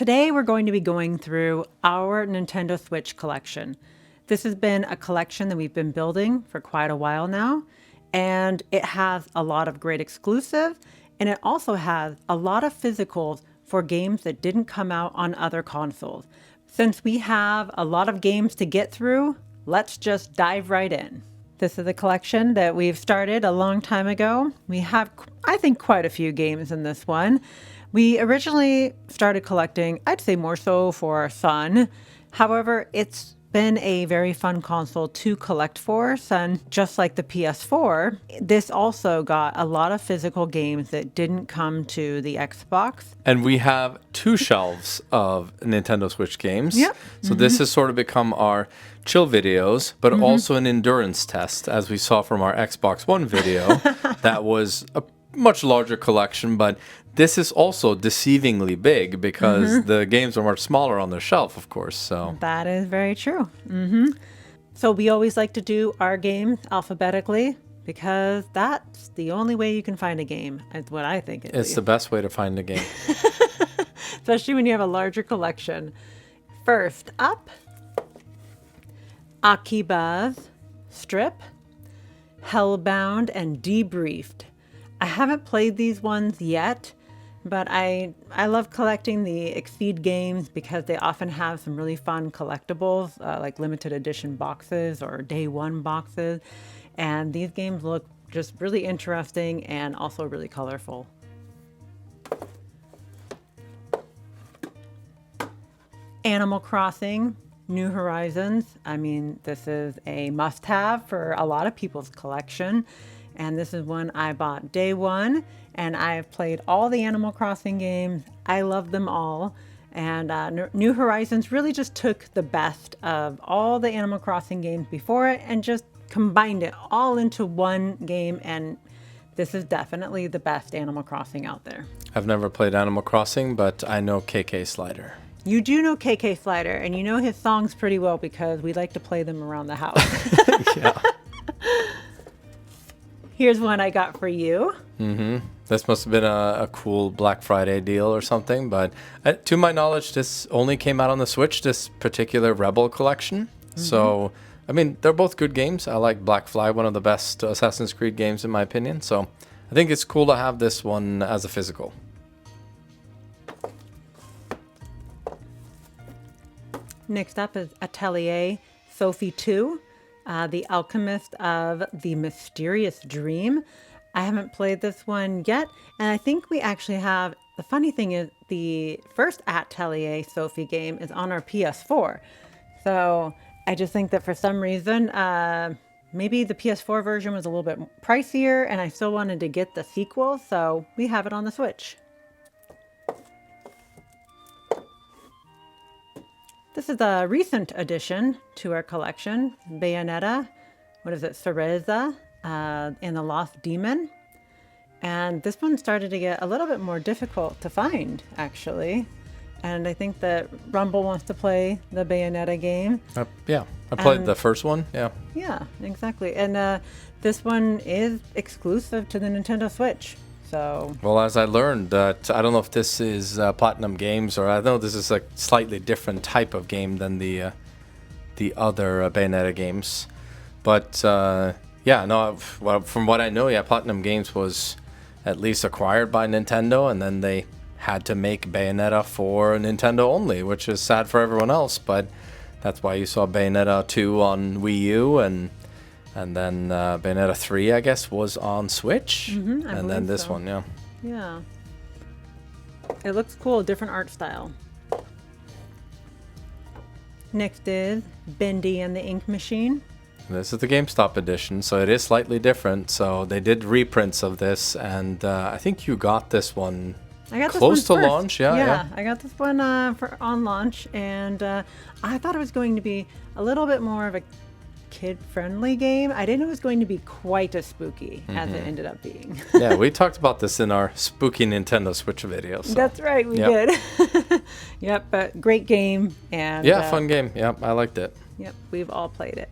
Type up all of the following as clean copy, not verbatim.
Today we're going to be going through our Nintendo Switch collection. This has been a collection that we've been building for quite a while now, and it has a lot of great exclusives, and it also has a lot of physicals for games that didn't come out on other consoles. Since we have a lot of games to get through, let's just dive right in. This is a collection that we've started a long time ago. We have, I think, quite a few games in this one. We originally started collecting, I'd say more so for our son. However, it's been a very fun console to collect for, and just like the PS4, this also got a lot of physical games that didn't come to the Xbox. And we have two shelves of Nintendo Switch games. Yep. So this has sort of become our chill videos, but also an endurance test, as we saw from our Xbox One video. That was a much larger collection, but this is also deceivingly big because the games are much smaller on the shelf, of course. So That is very true. So we always like to do our games alphabetically because that's the only way you can find a game. That's what I think it it's is. the best way to find a game. Especially when you have a larger collection. First up, Akiba's Strip, Hellbound, and Debriefed. I haven't played these ones yet, but I love collecting the Exceed games because they often have some really fun collectibles, like limited edition boxes or day one boxes. And these games look just really interesting and also really colorful. Animal Crossing, New Horizons. I mean, this is a must-have for a lot of people's collection. And this is one I bought day one, and I've played all the Animal Crossing games. I love them all. And New Horizons really just took the best of all the Animal Crossing games before it and just combined it all into one game. And this is definitely the best Animal Crossing out there. I've never played Animal Crossing, but I know KK Slider. You do know KK Slider, and you know his songs pretty well because we like to play them around the house. Yeah. Here's one I got for you. This must have been a cool Black Friday deal or something, but to my knowledge, this only came out on the Switch, this particular Rebel collection. So, I mean, they're both good games. I like Black Flag, one of the best Assassin's Creed games in my opinion. So, I think it's cool to have this one as a physical. Next up is Atelier Sophie 2, The Alchemist of the Mysterious Dream. I haven't played this one yet, and I think we actually have, the funny thing is the first Atelier Sophie game is on our PS4. So I just think that for some reason, maybe the PS4 version was a little bit pricier, and I still wanted to get the sequel, so we have it on the Switch. This is a recent addition to our collection, Bayonetta, Cereza, and the Lost Demon. And this one started to get a little bit more difficult to find, actually. And I think that Rumble wants to play the Bayonetta game. Yeah, I played the first one, yeah. Yeah, exactly. And this one is exclusive to the Nintendo Switch. So, Well, as I learned that, I don't know if this is Platinum Games, or I know this is a slightly different type of game than the other Bayonetta games. But yeah, no, well, from what I know, yeah, Platinum Games was at least acquired by Nintendo, and then they had to make Bayonetta for Nintendo only, which is sad for everyone else. But that's why you saw Bayonetta 2 on Wii U, and then Bayonetta 3, I guess, was on Switch. And then this one, yeah. yeah. It looks cool, different art style. Next is Bendy and the Ink Machine. This is the GameStop edition, so it is slightly different. So they did reprints of this, and I think you got this one I got close this to one first. launch. Yeah. I got this one on launch, and I thought it was going to be a little bit more of a kid-friendly game. I didn't know it was going to be quite as spooky as it ended up being. Yeah, we talked about this in our spooky Nintendo Switch video. So. That's right, we did. Yep, but great game. And yeah, fun game. Yep, I liked it. Yep, we've all played it.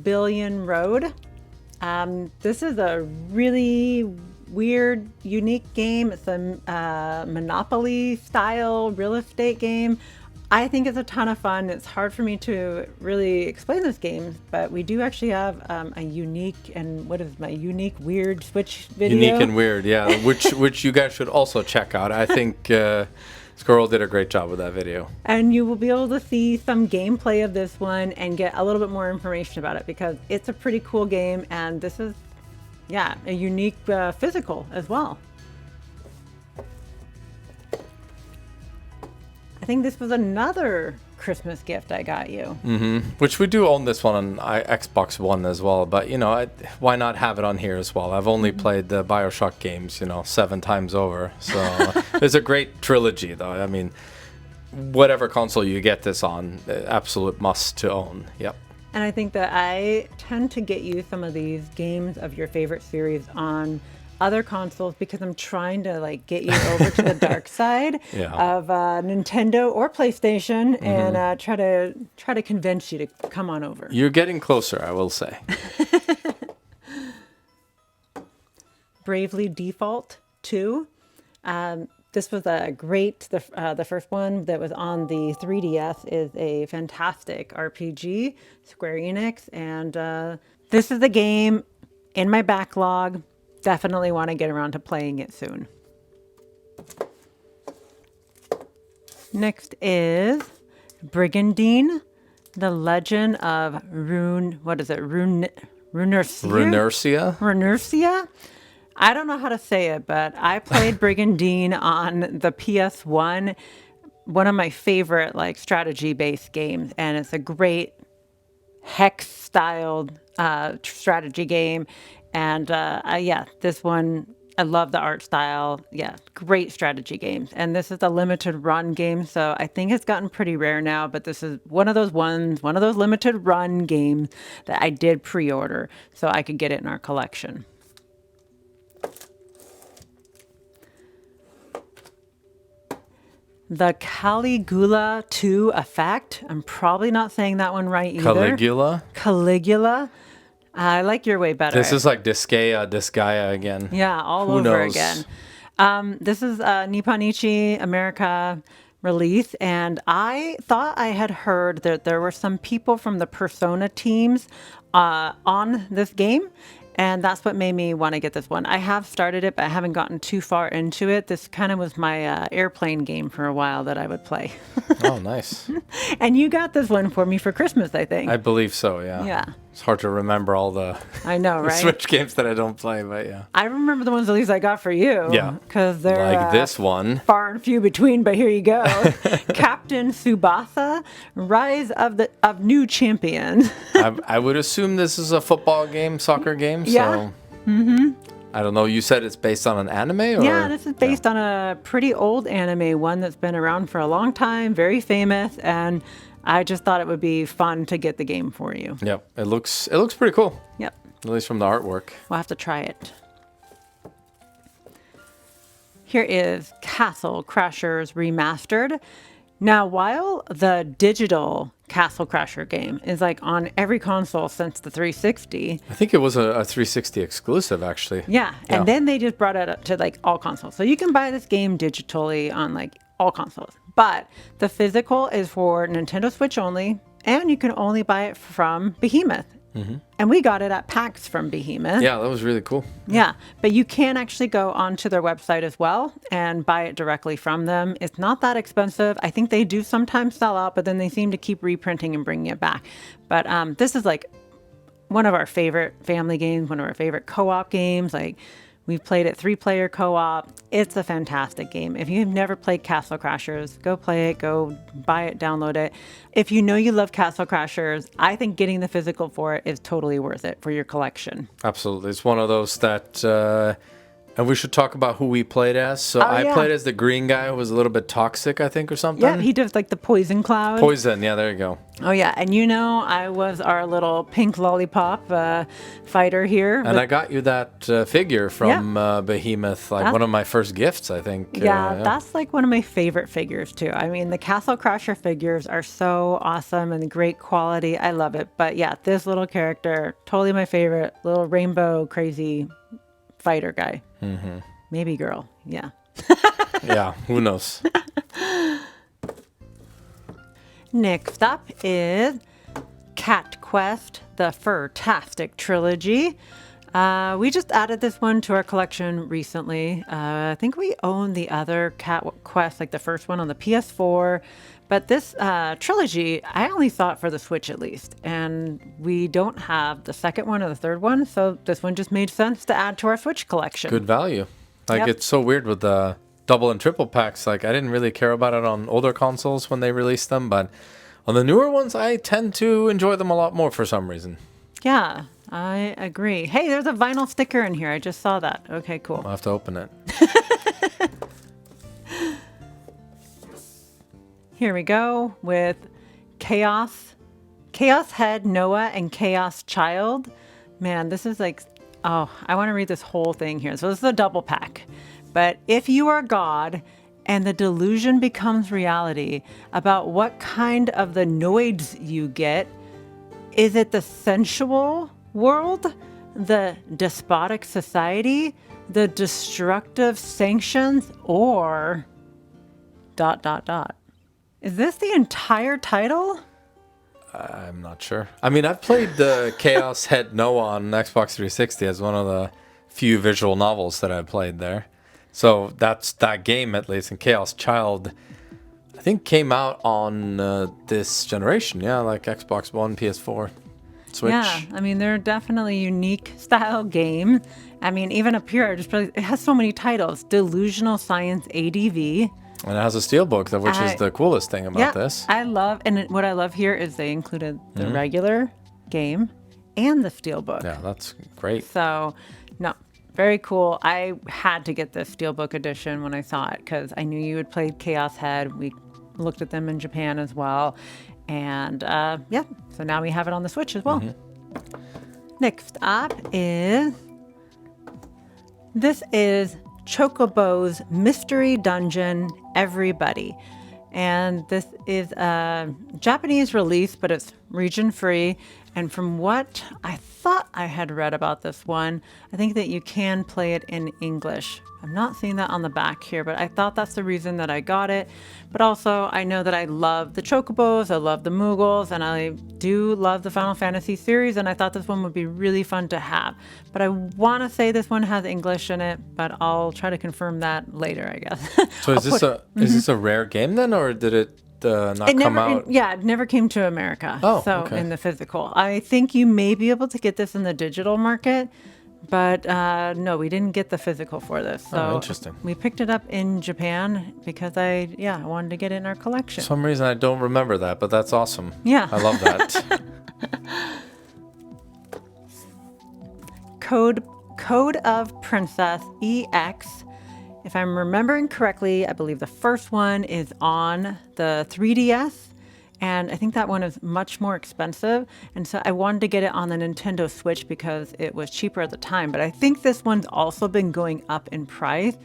Billion Road. This is a really weird, unique game. It's a Monopoly style real estate game. I think it's a ton of fun. It's hard for me to really explain this game, but we do actually have a unique and what is my unique weird Switch video? Unique and weird, yeah. Which you guys should also check out. I think Squirrel did a great job with that video. And you will be able to see some gameplay of this one and get a little bit more information about it because it's a pretty cool game, and this is, yeah, a unique physical as well. I think this was another Christmas gift I got you. Which we do own this one on Xbox One as well, but why not have it on here as well? I've only played the BioShock games, 7 times over. So it's a great trilogy, though. I mean, whatever console you get this on, absolute must to own. Yep. And I think that I tend to get you some of these games of your favorite series on other consoles because I'm trying to get you over to the dark side of Nintendo or PlayStation and try to convince you to come on over. You're getting closer, I will say. Bravely Default 2. This was a great, the first one that was on the 3DS is a fantastic RPG, Square Enix, and this is the game in my backlog. Definitely want to get around to playing it soon. Next is Brigandine, The Legend of Runersia? Runersia? I don't know how to say it, but I played Brigandine on the PS1, one of my favorite strategy-based games, and it's a great hex-styled strategy game. And this one, I love the art style. Yeah, great strategy games. And this is a limited run game, so I think it's gotten pretty rare now, but this is one of those limited run games that I did pre-order so I could get it in our collection. The Caligula 2 Effect. I'm probably not saying that one right either. Caligula. I like your way better. This is like Disgaea again. Yeah, Who over knows? again. This is a Nipponichi America release, and I thought I had heard that there were some people from the Persona teams on this game, and that's what made me want to get this one. I have started it, but I haven't gotten too far into it. This kind of was my airplane game for a while that I would play. Oh, nice. And you got this one for me for Christmas, I think. I believe so, yeah. Yeah. It's hard to remember all the I know, right? Switch games that I don't play, but yeah. I remember the ones at least I got for you. Yeah. Because they're like this one. Far and few between, but here you go. Captain Tsubasa, Rise of New Champion. I would assume this is a football game, soccer game. Yeah. So I don't know. You said it's based on an anime? Or? Yeah, this is based on a pretty old anime, one that's been around for a long time, very famous, and I just thought it would be fun to get the game for you. Yep. It looks pretty cool. Yep. At least from the artwork. We'll have to try it. Here is Castle Crashers Remastered. Now, while the digital Castle Crasher game is on every console since the 360. I think it was a 360 exclusive, actually. Yeah. And then they just brought it up to all consoles. So you can buy this game digitally on all consoles. But the physical is for Nintendo Switch only, and you can only buy it from Behemoth. Mm-hmm. And we got it at PAX from Behemoth. Yeah, that was really cool. Yeah, but you can actually go onto their website as well and buy it directly from them. It's not that expensive. I think they do sometimes sell out, but then they seem to keep reprinting and bringing it back. But this is one of our favorite family games, one of our favorite co-op games. We've played it 3-player co-op. It's a fantastic game. If you've never played Castle Crashers, go play it, go buy it, download it. If you know you love Castle Crashers, I think getting the physical for it is totally worth it for your collection. Absolutely. It's one of those that and we should talk about who we played as. So I played as the green guy who was a little bit toxic, I think, or something. Yeah, he does the poison cloud. Poison, yeah, there you go. Oh, yeah. And I was our little pink lollipop fighter here. And I got you that figure from Behemoth, one of my first gifts, I think. Yeah, that's one of my favorite figures, too. I mean, the Castle Crasher figures are so awesome and great quality. I love it. But yeah, this little character, totally my favorite, little rainbow crazy fighter guy. Maybe girl. Yeah. Yeah, who knows? Next up is Cat Quest, the Furtastic Trilogy. We just added this one to our collection recently. I think we own the other Cat Quest, like the first one on the PS4. But this trilogy, I only thought for the Switch at least. And we don't have the second one or the third one. So this one just made sense to add to our Switch collection. Good value. Like, Yep. it's so weird with the double and triple packs. Like, I didn't really care about it on older consoles when they released them, but on the newer ones, I tend to enjoy them a lot more for some reason. Yeah, I agree. Hey, there's a vinyl sticker in here. I just saw that. Okay, cool. I'll have to open it. Here we go with Chaos Head, Noah, and Chaos Child. Man, this is like, oh, I want to read this whole thing here. So this is a double pack. But if you are God and the delusion becomes reality about what kind of the noids you get, is it the sensual world, the despotic society, the destructive sanctions, or ... Is this the entire title? I'm not sure. I mean, I've played the Chaos Head Noah on Xbox 360 as one of the few visual novels that I've played there. So that's that game, at least. And Chaos Child, I think, came out on this generation. Yeah, like Xbox One, PS4, Switch. Yeah, I mean, they're definitely unique style game. I mean, even up here, it has so many titles. Delusional Science ADV. And it has a steelbook, which is the coolest thing about this. I love, and what I love here is they included the regular game and the steelbook. Yeah, that's great. So, no, very cool. I had to get the steelbook edition when I saw it because I knew you had played Chaos Head. We looked at them in Japan as well. And yeah, so now we have it on the Switch as well. Next up is, this is Chocobo's Mystery Dungeon Everybody. And this is a Japanese release, but it's region free. And from what I thought I had read about this one, I think that you can play it in English. I'm not seeing that on the back here, but I thought that's the reason that I got it. But also, I know that I love the Chocobos, I love the Moogles, and I do love the Final Fantasy series, and I thought this one would be really fun to have. But I want to say this one has English in it, but I'll try to confirm that later, I guess. So is this a rare game then, or did it not come out? It never came to America. Oh, so okay. in the physical. I think you may be able to get this in the digital market, but no, we didn't get the physical for this. So interesting. We picked it up in Japan because I wanted to get it in our collection. For some reason I don't remember that, but that's awesome. Yeah. I love that. Code of Princess EX. If I'm remembering correctly, I believe the first one is on the 3DS, and I think that one is much more expensive. And so I wanted to get it on the Nintendo Switch because it was cheaper at the time. But I think this one's also been going up in price.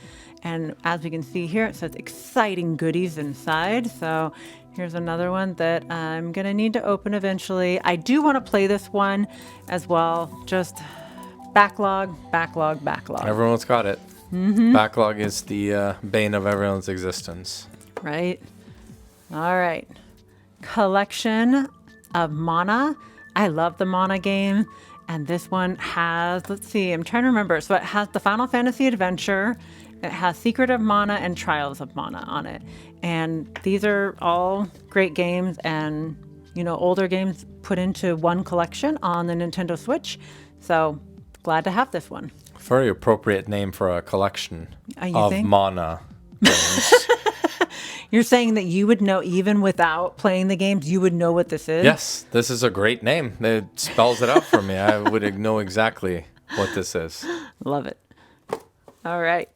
And as we can see here, it says exciting goodies inside. So here's another one that I'm going to need to open eventually. I do want to play this one as well. Just backlog. Everyone's got it. Backlog is the bane of everyone's existence. Right. All right. Collection of Mana. I love the Mana game. And this one has, let's see, I'm trying to remember. So it has the Final Fantasy Adventure. It has Secret of Mana and Trials of Mana on it. And these are all great games and, older games put into one collection on the Nintendo Switch. So glad to have this one. Very appropriate name for a collection You of think? Mana games. You're saying that you would know, even without playing the games, you would know what this is? Yes, this is a great name. It spells it out for me. I would know exactly what this is. Love it. All right.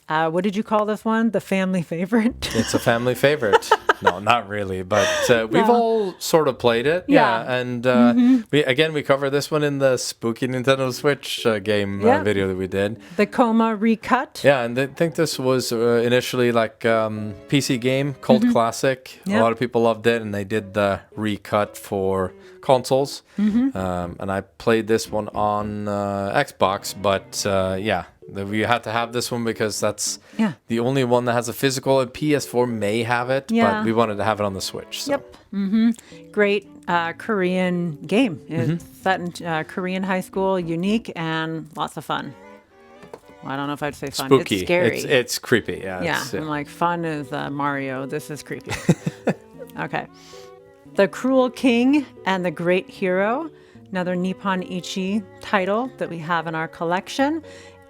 What did you call this one? The family favorite? It's a family favorite. no, not really. But we've No. all sort of played it. Yeah. And we cover this one in the Spooky Nintendo Switch game Yeah. video that we did. The Coma recut. Yeah, and I think this was initially like PC game, cult classic. Mm-hmm. Yep. A lot of people loved it, and they did the recut for consoles. And I played this one on Xbox, but we had to have this one because that's Yeah. the only one that has a physical. PS4 may have it, Yeah. but we wanted to have it on the Switch. So. Yep. Great Korean game. It's set in Korean high school, unique and lots of fun. Well, I don't know if I'd say fun. Spooky. It's scary. It's creepy. Yeah. Yeah, it's- I'm like, fun is Mario. This is creepy. Okay. The Cruel King and the Great Hero, another Nippon Ichi title that we have in our collection.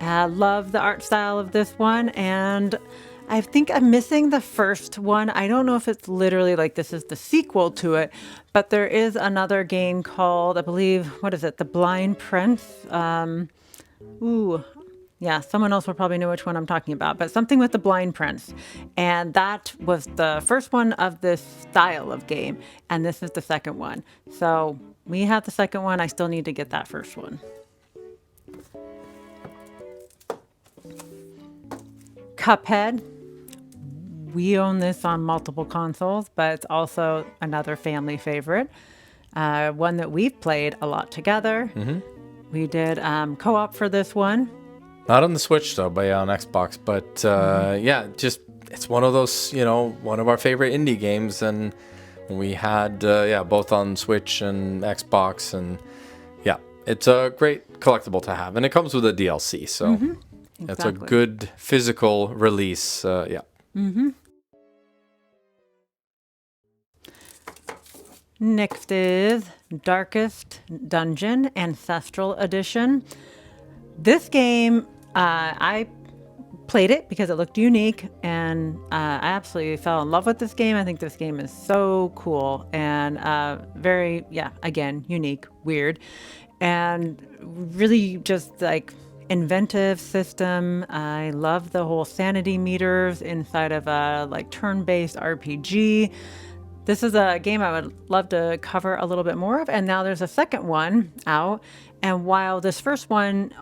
Love the art style of this one, and I think I'm missing the first one. I don't know if it's literally like this is the sequel to it, but there is another game called, I believe, what is it? The Blind Prince. Yeah, someone else will probably know which one I'm talking about, but something with the Blind Prince. And that was the first one of this style of game, and this is the second one. So we have the second one. I still need to get that first one. Cuphead. We own this on multiple consoles, but it's also another family favorite. One that we've played a lot together. We did co-op for this one. Not on the Switch though, but yeah, on Xbox. But just it's one of those, one of our favorite indie games, and we had both on Switch and Xbox, and yeah, it's a great collectible to have, and it comes with a DLC, so it's a Exactly. good physical release. Next is Darkest Dungeon Ancestral Edition. This game, I played it because it looked unique, and I absolutely fell in love with this game. I think this game is so cool and very, again, unique, weird, and really just like inventive system. I love the whole sanity meters inside of a like turn-based RPG. This is a game I would love to cover a little bit more of, and now there's a second one out. And while this first one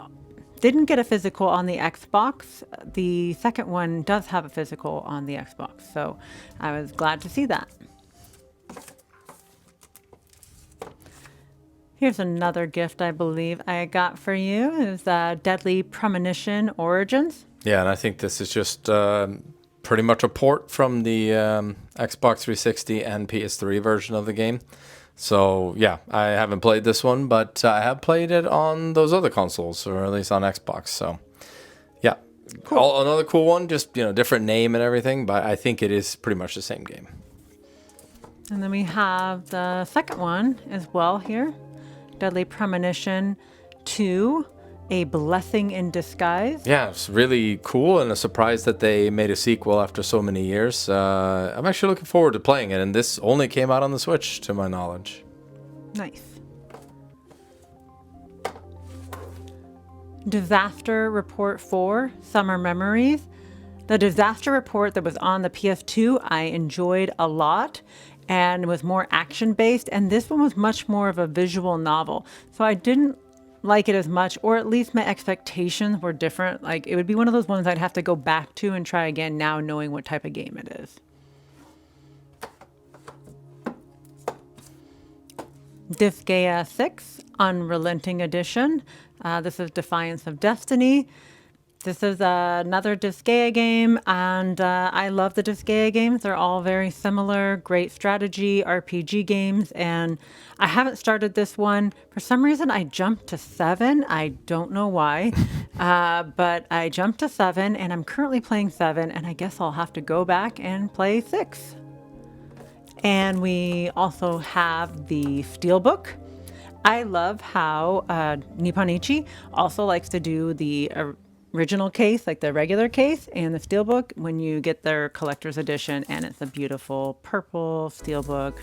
didn't get a physical on the Xbox, the second one does have a physical on the Xbox. So I was glad to see that. Here's another gift I believe I got for you is Deadly Premonition Origins. Yeah, and I think this is just pretty much a port from the Xbox 360 and PS3 version of the game. So yeah, I haven't played this one, but I have played it on those other consoles, or at least on Xbox. So yeah, another cool one, just different name and everything, but I think it is pretty much the same game. And then we have the second one as well here, Deadly Premonition 2, A Blessing in Disguise. Yeah, it's really cool, and a surprise that they made a sequel after so many years. I'm actually looking forward to playing it, and this only came out on the Switch, to my knowledge. Nice. Disaster Report 4, Summer Memories. The Disaster Report that was on the PS2, I enjoyed a lot and was more action-based, and this one was much more of a visual novel. So I didn't like it as much, or at least my expectations were different. Like, it would be one of those ones I'd have to go back to and try again now knowing what type of game it is. Disgaea 6, Unrelenting Edition. This is Defiance of Destiny. This is another Disgaea game, and I love the Disgaea games. They're all very similar, great strategy, RPG games, and I haven't started this one. For some reason, I jumped to 7. I don't know why, but I jumped to 7, and I'm currently playing 7, and I guess I'll have to go back and play 6. And we also have the Steelbook. I love how Nippon Ichi also likes to do the original case, like the regular case, and the Steelbook when you get their collector's edition, and it's a beautiful purple Steelbook.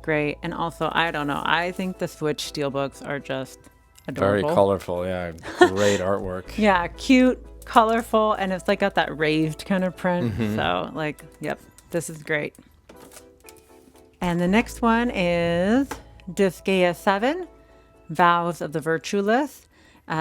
Great. And also, I don't know, I think the Switch Steelbooks are just adorable. Very colorful, yeah. Great artwork. Yeah, cute, colorful, and it's like got that raised kind of print. So, like, yep, this is great. And the next one is Disgaea 7, Vows of the Virtueless.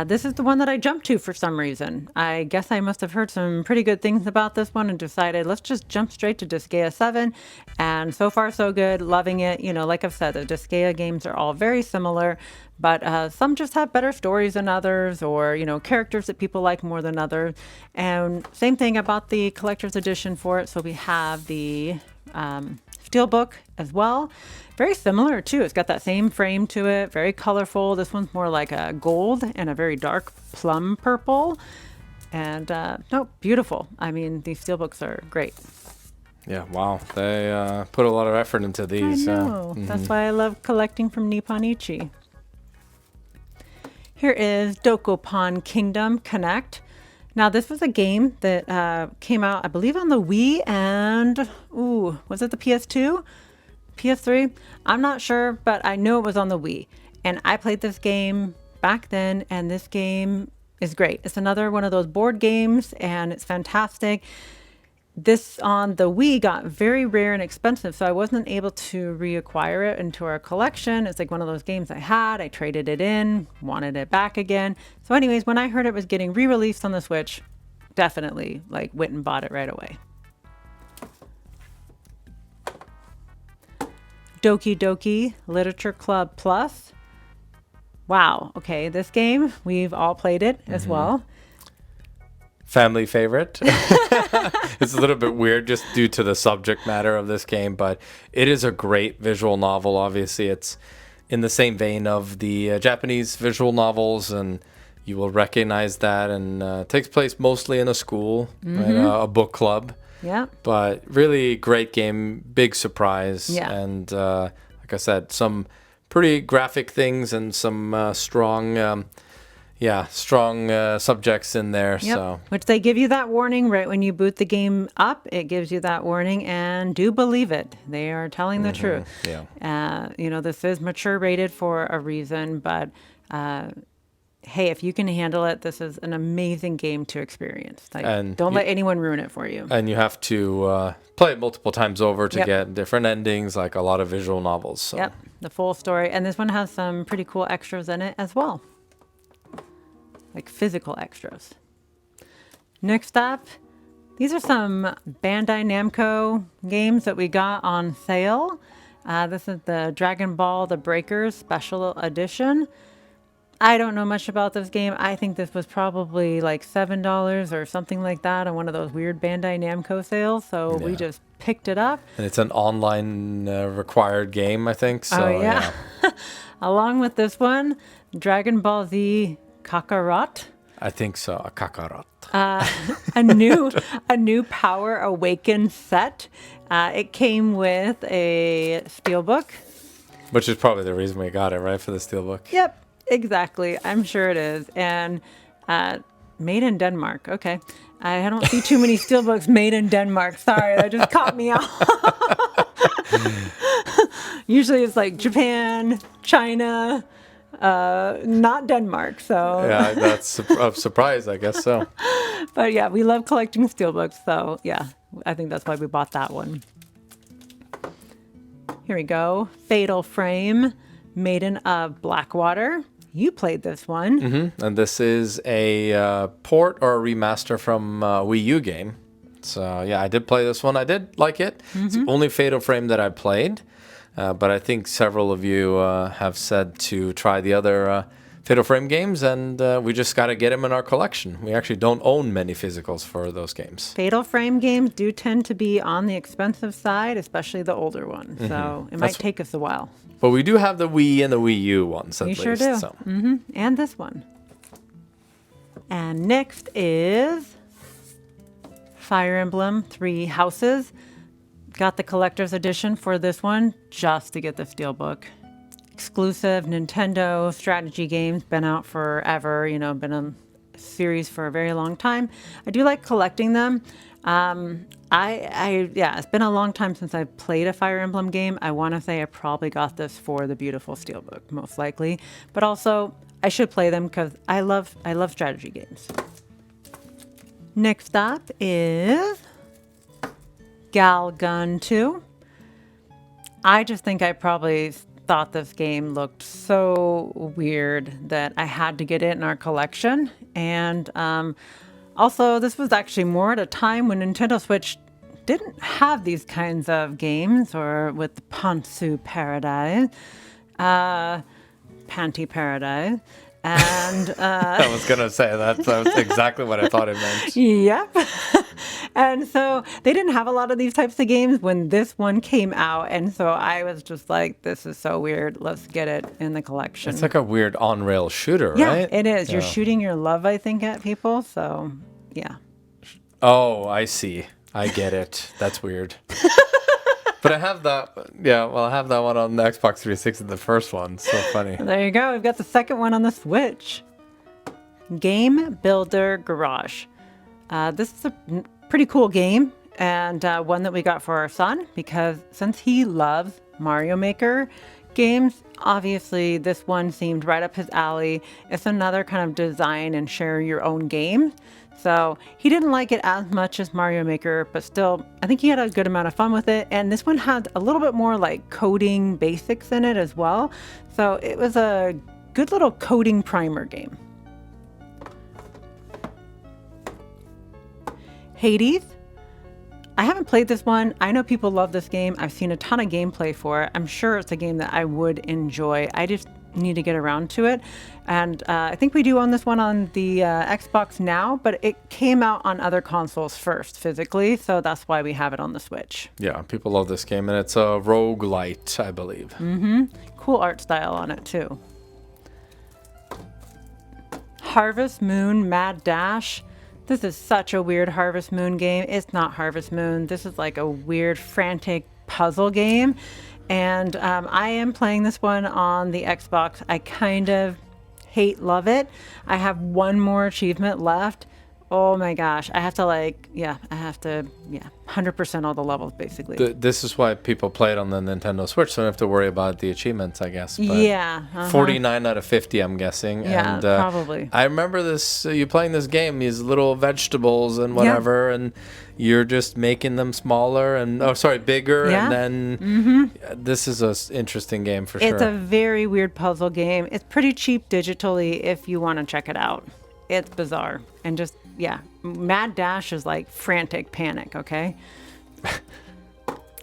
This is the one that I jumped to for some reason. I guess I must have heard some pretty good things about this one and decided let's just jump straight to Disgaea 7. And so far so good, loving it. You know, like I've said, the Disgaea games are all very similar, but some just have better stories than others, or, you know, characters that people like more than others. And same thing about the collector's edition for it. So we have the Steelbook as well. Very similar too. It's got that same frame to it, very colorful. This one's more like a gold and a very dark plum purple. And no, beautiful. I mean, these steelbooks are great. Yeah, wow. They put a lot of effort into these. I know. That's why I love collecting from Nippon Ichi. Here is Dokapon Kingdom Connect. Now, this was a game that came out, I believe, on the Wii and, was it the PS2? PS3? I'm not sure, but I know it was on the Wii. And I played this game back then, and this game is great. It's another one of those board games, and it's fantastic. This on the Wii got very rare and expensive, so I wasn't able to reacquire it into our collection. It's like one of those games I had. I traded it in, wanted it back again. So anyways, when I heard it was getting re-released on the Switch, definitely like went and bought it right away. Doki Doki Literature Club Plus. Wow, okay, this game, we've all played it as well. Family favorite. It's a little bit weird just due to the subject matter of this game, but it is a great visual novel. Obviously, it's in the same vein of the Japanese visual novels, and you will recognize that. And takes place mostly in a school, right? A book club. Yeah. But really great game, big surprise. Yeah. And like I said, some pretty graphic things and some strong subjects in there. Yep. So Which they give you that warning right when you boot the game up. It gives you that warning, and do believe it. They are telling the truth. yeah. You know, this is mature rated for a reason, but hey, if you can handle it, this is an amazing game to experience. Like, And don't let anyone ruin it for you. And you have to play it multiple times over to Yep. get different endings, like a lot of visual novels. So. Yep, the full story. And this one has some pretty cool extras in it as well, like physical extras. Next up, these are some Bandai Namco games that we got on sale. This is the Dragon Ball The Breakers Special Edition. I don't know much about this game. I think this was probably like $7 or something like that on one of those weird Bandai Namco sales. So we Yeah. just picked it up. And it's an online required game, I think. So, yeah. Along with this one, Dragon Ball Z Kakarot. I think so. A Kakarot. a new Power Awakened set. It came with a steelbook. Which is probably the reason we got it, right? For the steelbook. Yep, exactly. I'm sure it is. And made in Denmark. Okay. I don't see too many steelbooks made in Denmark. Sorry, that just caught me out. Usually it's like Japan, China, not Denmark. So Yeah, that's a surprise, I guess so. But yeah, we love collecting steelbooks. So yeah, I think that's why we bought that one. Here we go. Fatal Frame, Maiden of Blackwater. You played this one. And this is a port or a remaster from a Wii U game. So, yeah, I did play this one. I did like it. It's the only Fatal Frame that I played. But I think several of you have said to try the other Fatal Frame games, and we just got to get them in our collection. We actually don't own many physicals for those games. Fatal Frame games do tend to be on the expensive side, especially the older ones. So it might take us a while. But we do have the Wii and the Wii U ones, at We least. sure do. So. And this one. And next is Fire Emblem 3 Houses. Got the collector's edition for this one just to get the steelbook. Exclusive Nintendo strategy games, been out forever, you know, been a series for a very long time. I do like collecting them. It's been a long time since I've played a Fire Emblem game. I want to say I probably got this for the beautiful steelbook, most likely. But also, I should play them because I love strategy games. Next up is Galgun 2. I just think I probably thought this game looked so weird that I had to get it in our collection. And also, this was actually more at a time when Nintendo Switch didn't have these kinds of games, or with Pantsu Paradise, Panty Paradise. And I was gonna say that's exactly what I thought it meant. yep. And so they didn't have a lot of these types of games when this one came out. And so I was just like, this is so weird. Let's get it in the collection. It's like a weird on-rail shooter, Yeah, right? it is. You're Yeah. shooting your love, I think, at people. So, yeah. Oh, I see. I get it. That's weird. But I have that. Yeah, well, I have that one on the Xbox 360, the first one. So funny. There you go. We've got the second one on the Switch. Game Builder Garage. This is a pretty cool game, and one that we got for our son, because since he loves Mario Maker games, obviously this one seemed right up his alley. It's another kind of design and share your own game. So he didn't like it as much as Mario Maker, but still, I think he had a good amount of fun with it. And this one had a little bit more like coding basics in it as well. So it was a good little coding primer game. Hades. I haven't played this one. I know people love this game. I've seen a ton of gameplay for it. I'm sure it's a game that I would enjoy. I just need to get around to it. And I think we do own this one on the Xbox now, but it came out on other consoles first physically. So that's why we have it on the Switch. Yeah, people love this game, and it's a roguelite, I believe. Cool art style on it too. Harvest Moon Mad Dash. This is such a weird Harvest Moon game. It's not Harvest Moon. This is like a weird, frantic puzzle game. And I am playing this one on the Xbox. I kind of love it. I have one more achievement left. Oh my gosh. I have to 100% all the levels basically. This is why people play it on the Nintendo Switch, so don't have to worry about the achievements, I guess. But Yeah. 49 out of 50, I'm guessing. Yeah, and, probably. I remember this. You playing this game, these little vegetables and whatever, and you're just making them smaller and bigger, Yeah. and then this is a interesting game for It's sure. a very weird puzzle game. It's pretty cheap digitally if you want to check it out. It's bizarre. And just, Mad Dash is like frantic panic, okay?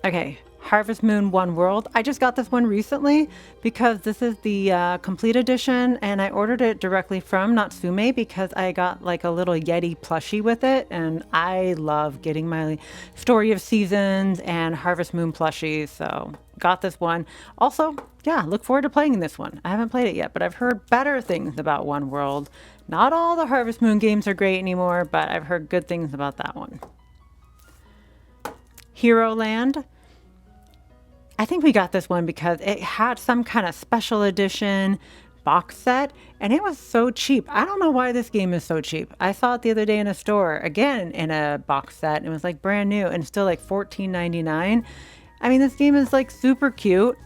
Okay, Harvest Moon One World. I just got this one recently because this is the complete edition, and I ordered it directly from Natsume because I got like a little Yeti plushie with it, and I love getting my Story of Seasons and Harvest Moon plushies, so got this one. Also, look forward to playing this one. I haven't played it yet, but I've heard better things about One World. Not all the Harvest Moon games are great anymore, but I've heard good things about that one. Hero Land. I think we got this one because it had some kind of special edition box set, and it was so cheap. I don't know why this game is so cheap. I saw it the other day in a store, again in a box set, and it was like brand new and still like $14.99. I mean, this game is like super cute.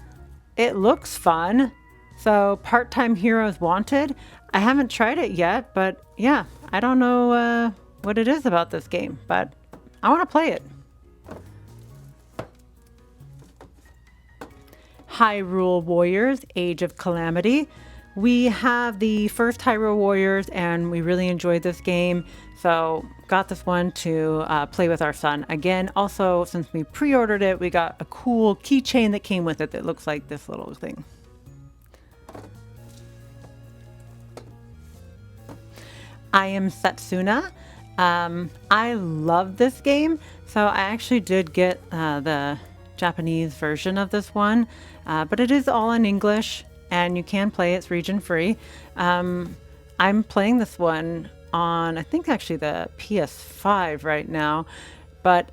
It looks fun. So Part-Time Heroes Wanted. I haven't tried it yet, but I don't know what it is about this game, but I want to play it. Hyrule Warriors, Age of Calamity. We have the first Hyrule Warriors, and we really enjoyed this game, so got this one to play with our son. Again, also, since we pre-ordered it, we got a cool keychain that came with it that looks like this little thing. I Am Setsuna. I love this game, so I actually did get the Japanese version of this one, but it is all in English, and you can play it's region free. I'm playing this one on, I think actually the PS5 right now, but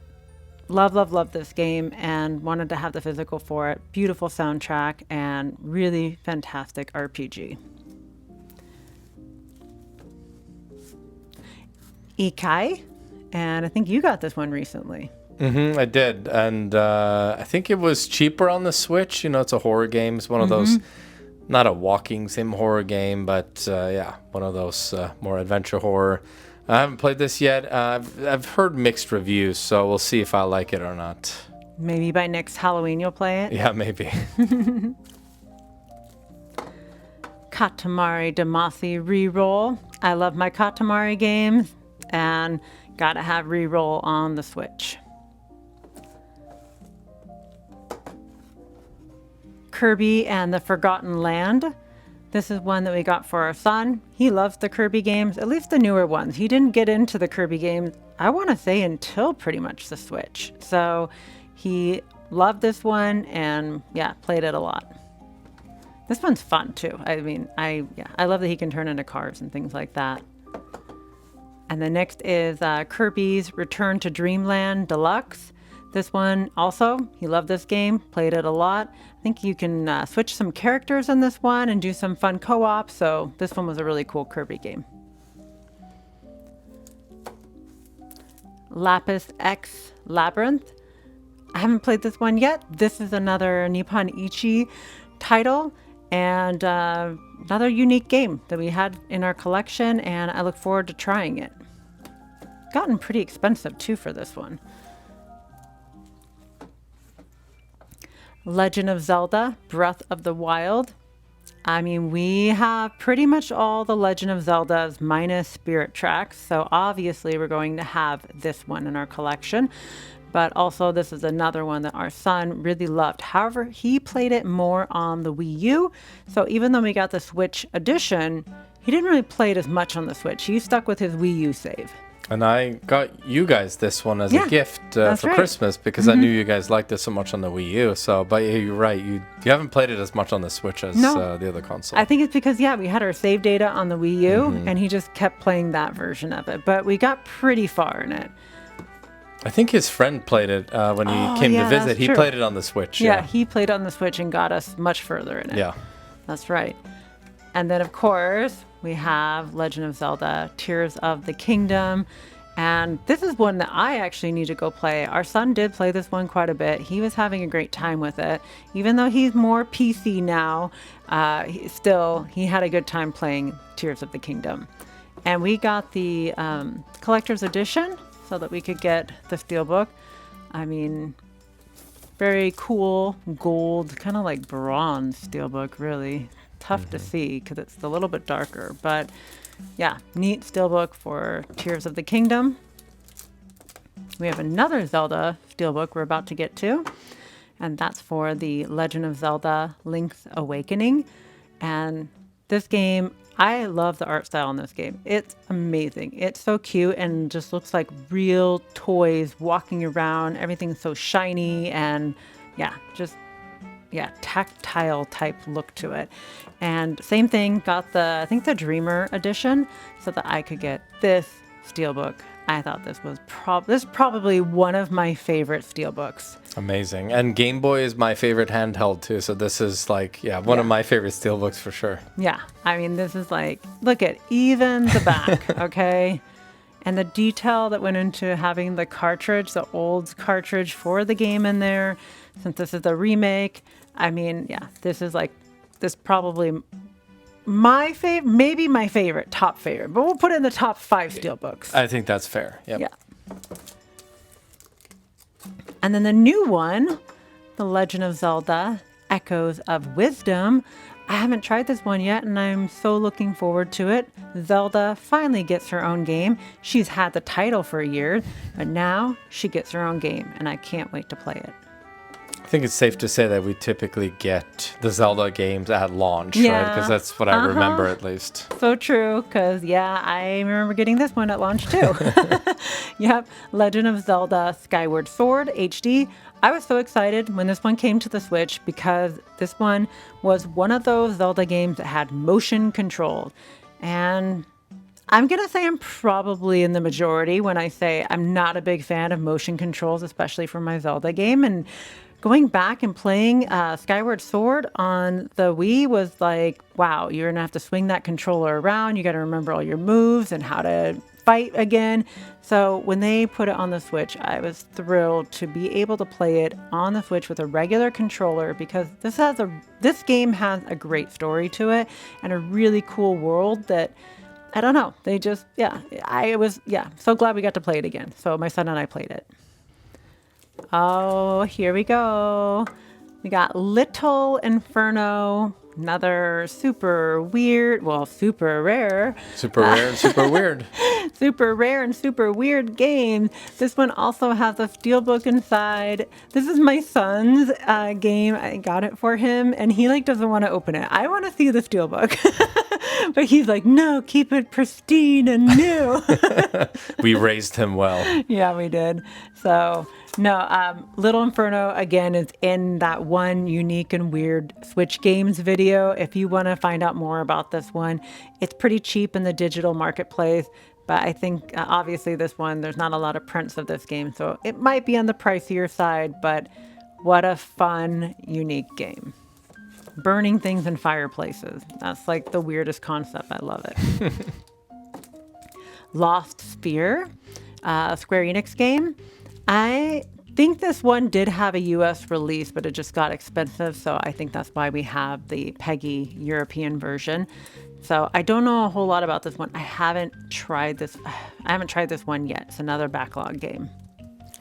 love this game and wanted to have the physical for it. Beautiful soundtrack and really fantastic RPG. Ikai, and I think you got this one recently. I did, and I think it was cheaper on the Switch. You know, it's a horror game. It's one of those, not a walking sim horror game, but one of those more adventure horror. I haven't played this yet. I've heard mixed reviews, so we'll see if I like it or not. Maybe by next Halloween you'll play it. Yeah, maybe. Katamari Damacy reroll. I love my Katamari games, and gotta have reroll on the Switch. Kirby and the Forgotten Land. This is one that we got for our son. He loves the Kirby games, at least the newer ones. He didn't get into the Kirby games, I want to say, until pretty much the Switch. So he loved this one and yeah, played it a lot. This one's fun too. I mean, I love that he can turn into cars and things like that. And the next is Kirby's Return to Dreamland Deluxe. This one also, he loved this game, played it a lot. I think you can switch some characters in this one and do some fun co-op. So this one was a really cool Kirby game. Lapis X Labyrinth. I haven't played this one yet. This is another Nippon Ichi title and another unique game that we had in our collection, and I look forward to trying it. Gotten pretty expensive too for this one. Legend of Zelda Breath of the Wild. I mean, we have pretty much all the Legend of Zeldas minus Spirit Tracks, so obviously we're going to have this one in our collection. But also this is another one that our son really loved. However, he played it more on the Wii U, so even though we got the Switch edition, he didn't really play it as much on the Switch. He stuck with his Wii U save. And I got you guys this one as a gift for right. Christmas because I knew you guys liked it so much on the Wii U. So, but you're right, you haven't played it as much on the Switch as the other console. I think it's because, we had our save data on the Wii U, and he just kept playing that version of it. But we got pretty far in it. I think his friend played it when he came to visit. He played it on the Switch. Yeah, he played on the Switch and got us much further in it. Yeah. That's right. And then, of course, we have Legend of Zelda Tears of the Kingdom. And this is one that I actually need to go play. Our son did play this one quite a bit. He was having a great time with it. Even though he's more PC now, he had a good time playing Tears of the Kingdom. And we got the collector's edition so that we could get the steelbook. I mean, very cool gold, kind of like bronze steelbook, really. Tough to see because it's a little bit darker, but yeah, neat steelbook for Tears of the Kingdom. We have another Zelda steelbook we're about to get to, and that's for the Legend of Zelda Link's Awakening. And this game, I love the art style in this game. It's amazing. It's so cute and just looks like real toys walking around. Everything's so shiny and tactile type look to it. And same thing, got the, I think the Dreamer edition so that I could get this steelbook. I thought this was probably one of my favorite steelbooks. Amazing. And Game Boy is my favorite handheld too. So this is like, one of my favorite steelbooks for sure. Yeah. I mean, this is like, look at even the back, okay? And the detail that went into having the cartridge, the old cartridge for the game in there, since this is a remake. I mean, this probably my favorite, maybe my favorite, top favorite, but we'll put it in the top 5 steelbooks. I think that's fair. Yep. Yeah. And then the new one, The Legend of Zelda Echoes of Wisdom. I haven't tried this one yet, and I'm so looking forward to it. Zelda finally gets her own game. She's had the title for a year, but now she gets her own game, and I can't wait to play it. I think it's safe to say that we typically get the Zelda games at launch, right? Because that's what I remember at least. So true, because I remember getting this one at launch too. Yep, Legend of Zelda Skyward Sword HD. I was so excited when this one came to the Switch because this one was one of those Zelda games that had motion control. And I'm going to say I'm probably in the majority when I say I'm not a big fan of motion controls, especially for my Zelda game. And going back and playing Skyward Sword on the Wii was like, wow, you're going to have to swing that controller around. You got to remember all your moves and how to fight again. So when they put it on the Switch, I was thrilled to be able to play it on the Switch with a regular controller because this game has a great story to it and a really cool world that, I don't know, they just, I was so glad we got to play it again. So my son and I played it. Oh, here we go. We got Little Inferno, another super weird, well, super rare, Super rare and super weird. super rare and super weird game. This one also has a steelbook inside. This is my son's game. I got it for him, and he like doesn't want to open it. I want to see the steelbook, but he's like, no, keep it pristine and new. We raised him well. Yeah, we did. So, no, Little Inferno, again, is in that one unique and weird Switch Games video. If you want to find out more about this one, it's pretty cheap in the digital marketplace. But I think, obviously, this one, there's not a lot of prints of this game. So it might be on the pricier side, but what a fun, unique game. Burning things in fireplaces. That's like the weirdest concept. I love it. Lost Sphere, a Square Enix game. I think this one did have a US release, but it just got expensive. So I think that's why we have the PEGI European version. So I don't know a whole lot about this one. I haven't tried this one yet. It's another backlog game.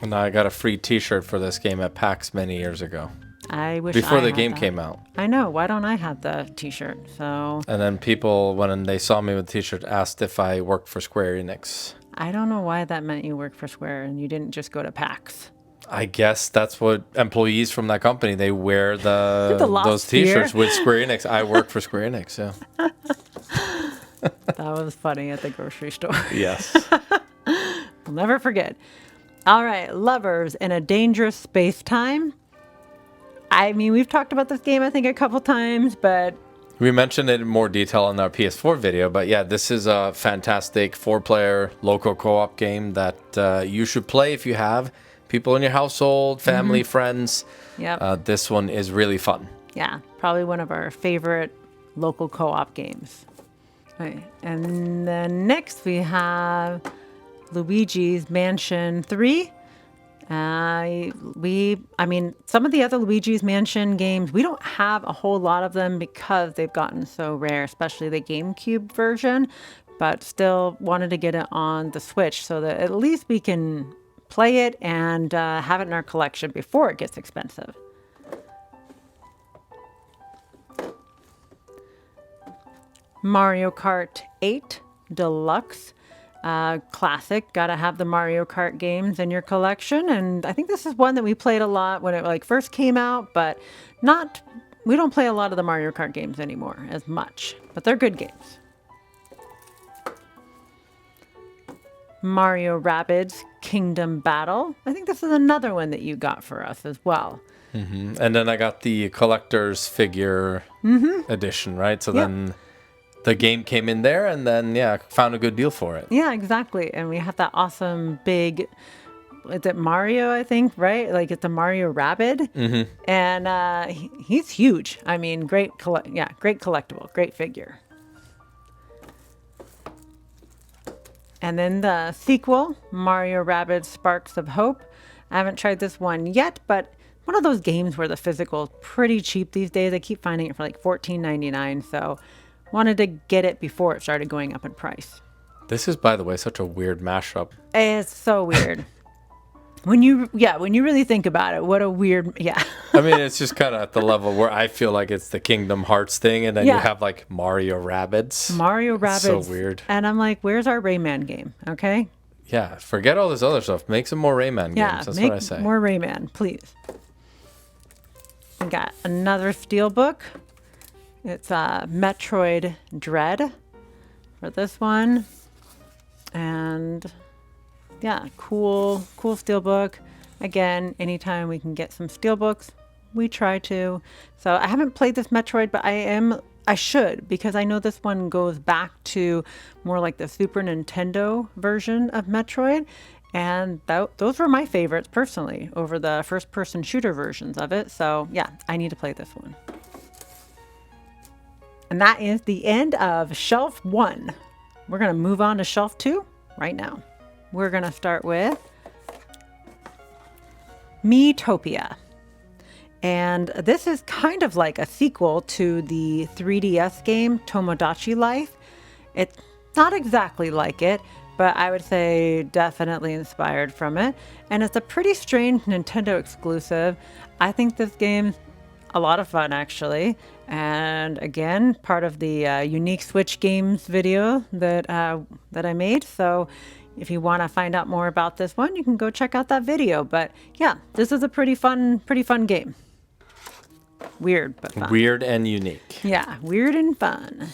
And I got a free T-shirt for this game at PAX many years ago. I wish Before I the had game that. came out. I know. Why don't I have the T-shirt? So And then people, when they saw me with the T-shirt, asked if I worked for Square Enix. I don't know why that meant you work for Square and you didn't just go to PAX. I guess that's what employees from that company, they wear The Lost those Sphere. T-shirts with Square Enix. I work for Square Enix, yeah. That was funny at the grocery store. Yes. I'll never forget. All right, Lovers in a Dangerous Space-Time. I mean, we've talked about this game, I think, a couple times, but We mentioned it in more detail in our PS4 video, but yeah, this is a fantastic 4-player local co-op game that you should play if you have people in your household, family, friends. yep. This one is really fun. Yeah, probably one of our favorite local co-op games. Okay. And then next we have Luigi's Mansion 3. I mean, some of the other Luigi's Mansion games, we don't have a whole lot of them because they've gotten so rare, especially the GameCube version, but still wanted to get it on the Switch so that at least we can play it and have it in our collection before it gets expensive. Mario Kart 8 Deluxe. Classic. Gotta have the Mario Kart games in your collection. And I think this is one that we played a lot when it like first came out, but we don't play a lot of the Mario Kart games anymore as much, but they're good games. Mario Rabbids Kingdom Battle. I think this is another one that you got for us as well. And then I got the collector's figure edition, right? So Yep. then the game came in there, and then, yeah, found a good deal for it. Yeah, exactly. And we have that awesome big, is it Mario, I think, right? Like it's a Mario Rabbid. Mm-hmm. And he's huge. I mean, great collectible, great figure. And then the sequel, Mario Rabbids Sparks of Hope. I haven't tried this one yet, but one of those games where the physical is pretty cheap these days. I keep finding it for like $14.99, so wanted to get it before it started going up in price. This is, by the way, such a weird mashup. It's so weird. When you really think about it, what a weird, yeah. I mean, it's just kind of at the level where I feel like it's the Kingdom Hearts thing, and then you Yeah. have like Mario Rabbids. Mario It's so Rabbids. weird. And I'm like, where's our Rayman game? Okay. Yeah, forget all this other stuff. Make some more Rayman Yeah, games. That's make what I say. more Rayman, please. We got another steelbook. It's Metroid Dread for this one. And yeah, cool steelbook. Again, anytime we can get some steelbooks, we try to. So I haven't played this Metroid, but I should, because I know this one goes back to more like the Super Nintendo version of Metroid. And those were my favorites personally over the first person shooter versions of it. So yeah, I need to play this one. And that is the end of shelf 1. We're going to move on to shelf 2 right now. We're going to start with Miitopia. And this is kind of like a sequel to the 3DS game Tomodachi Life. It's not exactly like it, but I would say definitely inspired from it. And it's a pretty strange Nintendo exclusive. I think this game's a lot of fun, actually. And again, part of the unique Switch games video that I made. So if you want to find out more about this one, you can go check out that video. But yeah, this is a pretty fun game. Weird, but fun. Weird and unique. Yeah, weird and fun.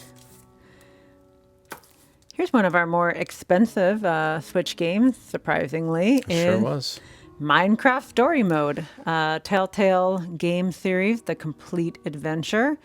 Here's one of our more expensive Switch games, surprisingly. Sure was. Minecraft Story Mode, Telltale game series, The Complete Adventure.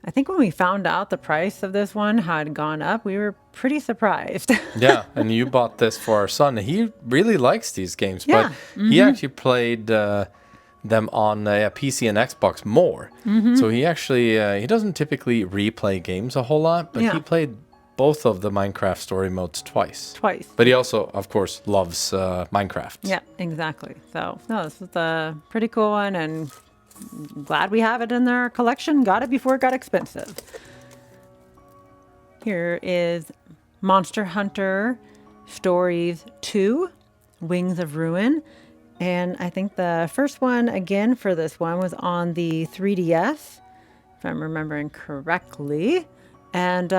I think when we found out the price of this one had gone up, we were pretty surprised. Yeah, and you bought this for our son. He really likes these games, Yeah, but he actually played them on PC and Xbox more. So he actually he doesn't typically replay games a whole lot, but Yeah. he played both of the Minecraft story modes twice. But he also, of course, loves Minecraft. Yeah, exactly. So, no, this is a pretty cool one, and glad we have it in our collection. Got it before it got expensive. Here is Monster Hunter Stories 2, Wings of Ruin. And I think the first one, again, for this one was on the 3DS, if I'm remembering correctly. And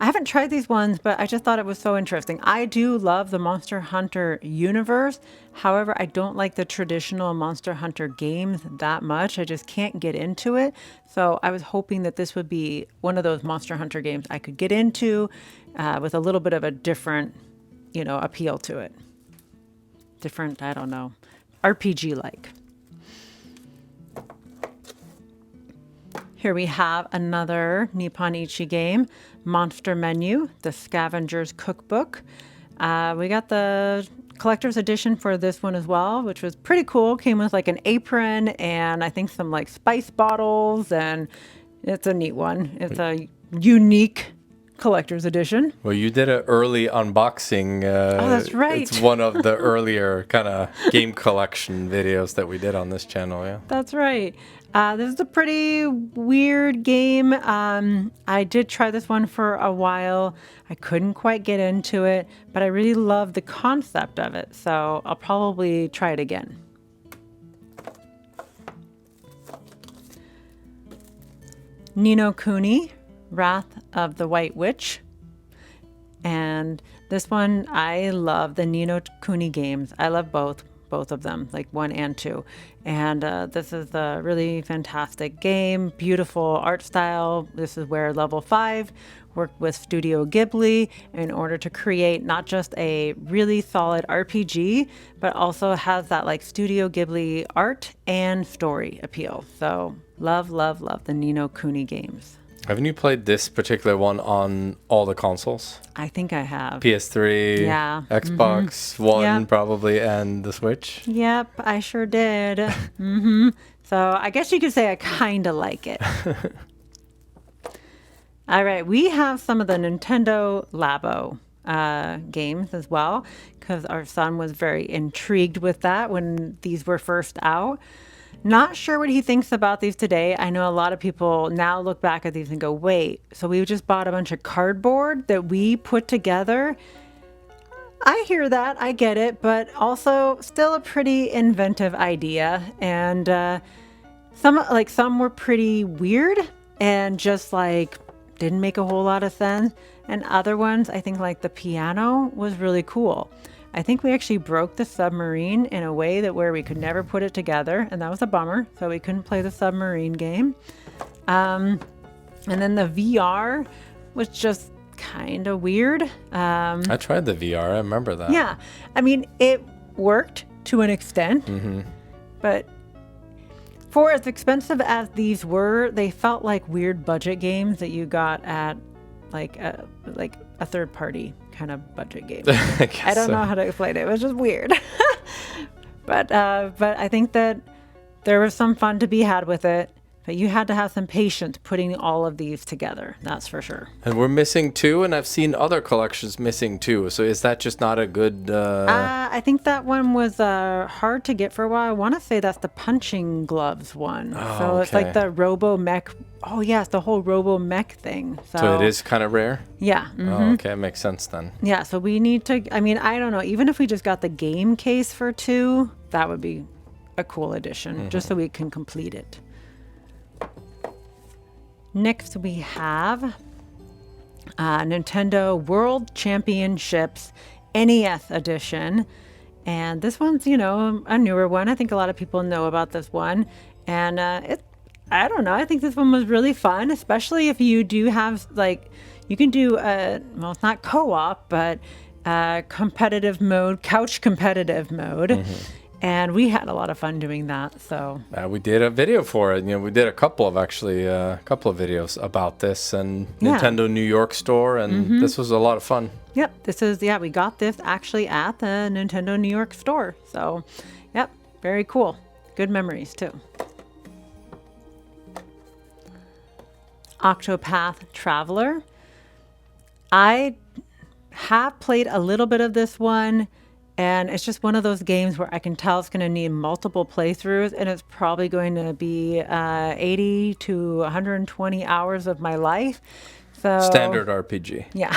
I haven't tried these ones, but I just thought it was so interesting. I do love the Monster Hunter universe. However, I don't like the traditional Monster Hunter games that much. I just can't get into it. So I was hoping that this would be one of those Monster Hunter games I could get into with a little bit of a different, appeal to it. Different, I don't know, RPG-like. Here we have another Nippon Ichi game, Monster Menu, the Scavenger's Cookbook. We got the collector's edition for this one as well, which was pretty cool. Came with like an apron and I think some like spice bottles, and it's a neat one. It's a unique collector's edition. Well, you did an early unboxing. Oh, that's right. It's one of the earlier kind of game collection videos that we did on this channel, yeah. That's right. This is a pretty weird game. I did try this one for a while. I couldn't quite get into it, but I really love the concept of it, so I'll probably try it again. Ni no Kuni, Wrath of the White Witch. And this one, I love the Ni no Kuni games. I love both of them, like 1 and 2. And this is a really fantastic game, beautiful art style. This is where Level 5 worked with Studio Ghibli in order to create not just a really solid RPG, but also has that like Studio Ghibli art and story appeal. So love, love, love the Ni no Kuni games. Haven't you played this particular one on all the consoles? I think I have. PS3, Yeah. Xbox One, Yep. probably, and the Switch? Yep, I sure did. So I guess you could say I kind of like it. All right, we have some of the Nintendo Labo games as well, because our son was very intrigued with that when these were first out. Not sure what he thinks about these today. I know a lot of people now look back at these and go, wait, so we just bought a bunch of cardboard that we put together? I hear that, I get it, but also still a pretty inventive idea. And some were pretty weird and just like didn't make a whole lot of sense. And other ones, I think like the piano was really cool. I think we actually broke the submarine in a way that where we could never put it together, and that was a bummer. So we couldn't play the submarine game. And then the VR was just kind of weird. I tried the VR, I remember that. Yeah, I mean, it worked to an extent, but for as expensive as these were, they felt like weird budget games that you got at like a third party kind of budget game. I don't know how to explain it. It was just weird. But I think that there was some fun to be had with it. But you had to have some patience putting all of these together. That's for sure. And we're missing 2, and I've seen other collections missing 2. So is that just not a good... I think that one was hard to get for a while. I want to say that's the punching gloves one. Oh, So it's like okay. the Robo Mech Oh, yes, the whole Robo Mech thing. So it is kind of rare? Yeah. Oh, okay. Makes sense then. Yeah, so we need to, I mean, I don't know, even if we just got the game case for 2, that would be a cool addition, just so we can complete it. Next, we have Nintendo World Championships NES Edition. And this one's, a newer one. I think a lot of people know about this one. And I don't know, I think this one was really fun, especially if you do have, like, you can do, well, it's not co-op, but competitive mode, couch competitive mode. And we had a lot of fun doing that. So we did a video for it. We did a couple of videos about this and Nintendo New York store, and this was a lot of fun. Yep, we got this actually at the Nintendo New York store. So, yep, very cool. Good memories too. Octopath Traveler. I have played a little bit of this one. And it's just one of those games where I can tell it's going to need multiple playthroughs, and it's probably going to be 80 to 120 hours of my life. So standard RPG. Yeah.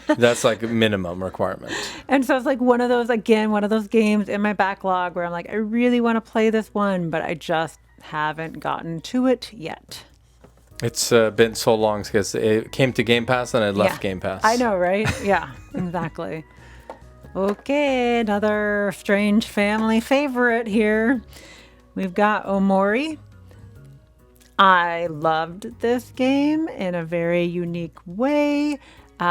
That's like a minimum requirement. And so it's like one of those games in my backlog where I'm like, I really want to play this one, but I just haven't gotten to it yet. It's been so long because it came to Game Pass and it left Game Pass. I know, right? Yeah, exactly. Okay, another strange family favorite here. We've got Omori. I loved this game in a very unique way.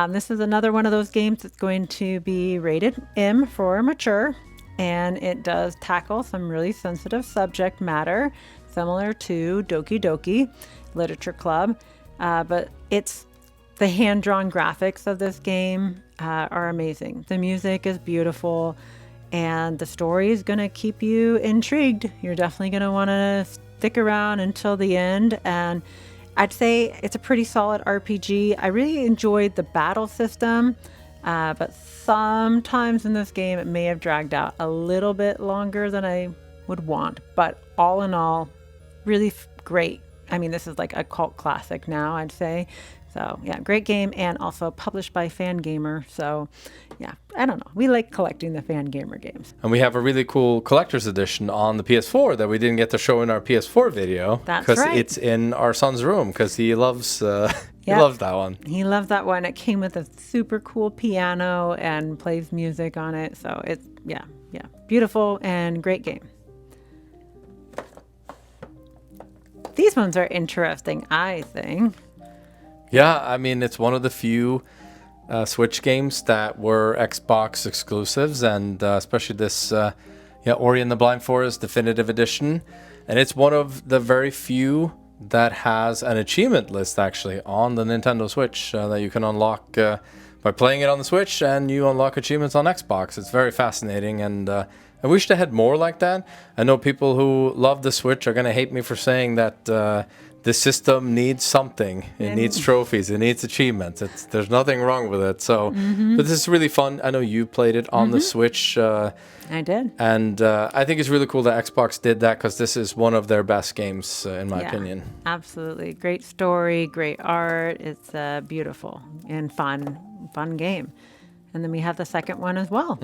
This is another one of those games that's going to be rated M for mature, and it does tackle some really sensitive subject matter, similar to Doki Doki Literature Club, but it's the hand-drawn graphics of this game are amazing. The music is beautiful, and the story is going to keep you intrigued. You're definitely going to want to stick around until the end, and I'd say it's a pretty solid RPG. I really enjoyed the battle system, but sometimes in this game it may have dragged out a little bit longer than I would want. But all in all, really great. I mean, this is like a cult classic now, I'd say. So yeah, great game, and also published by Fangamer. So yeah, I don't know. We like collecting the Fangamer games. And we have a really cool collector's edition on the PS4 that we didn't get to show in our PS4 video. That's because right. it's in our son's room because he loves he loves that one. He loved that one. It came with a super cool piano and plays music on it. So it's yeah, beautiful and great game. These ones are interesting, I think. Yeah, I mean, it's one of the few Switch games that were Xbox exclusives, and especially this Ori and the Blind Forest Definitive Edition. And it's one of the very few that has an achievement list, actually, on the Nintendo Switch that you can unlock by playing it on the Switch, and you unlock achievements on Xbox. It's very fascinating, and I wish they had more like that. I know people who love the Switch are going to hate me for saying that the system needs something. It needs trophies. It needs achievements. There's nothing wrong with it. So, but this is really fun. I know you played it on the Switch. I did. And I think it's really cool that Xbox did that because this is one of their best games, in my opinion. Absolutely. Great story, great art. It's beautiful and fun game. And then we have the second one as well.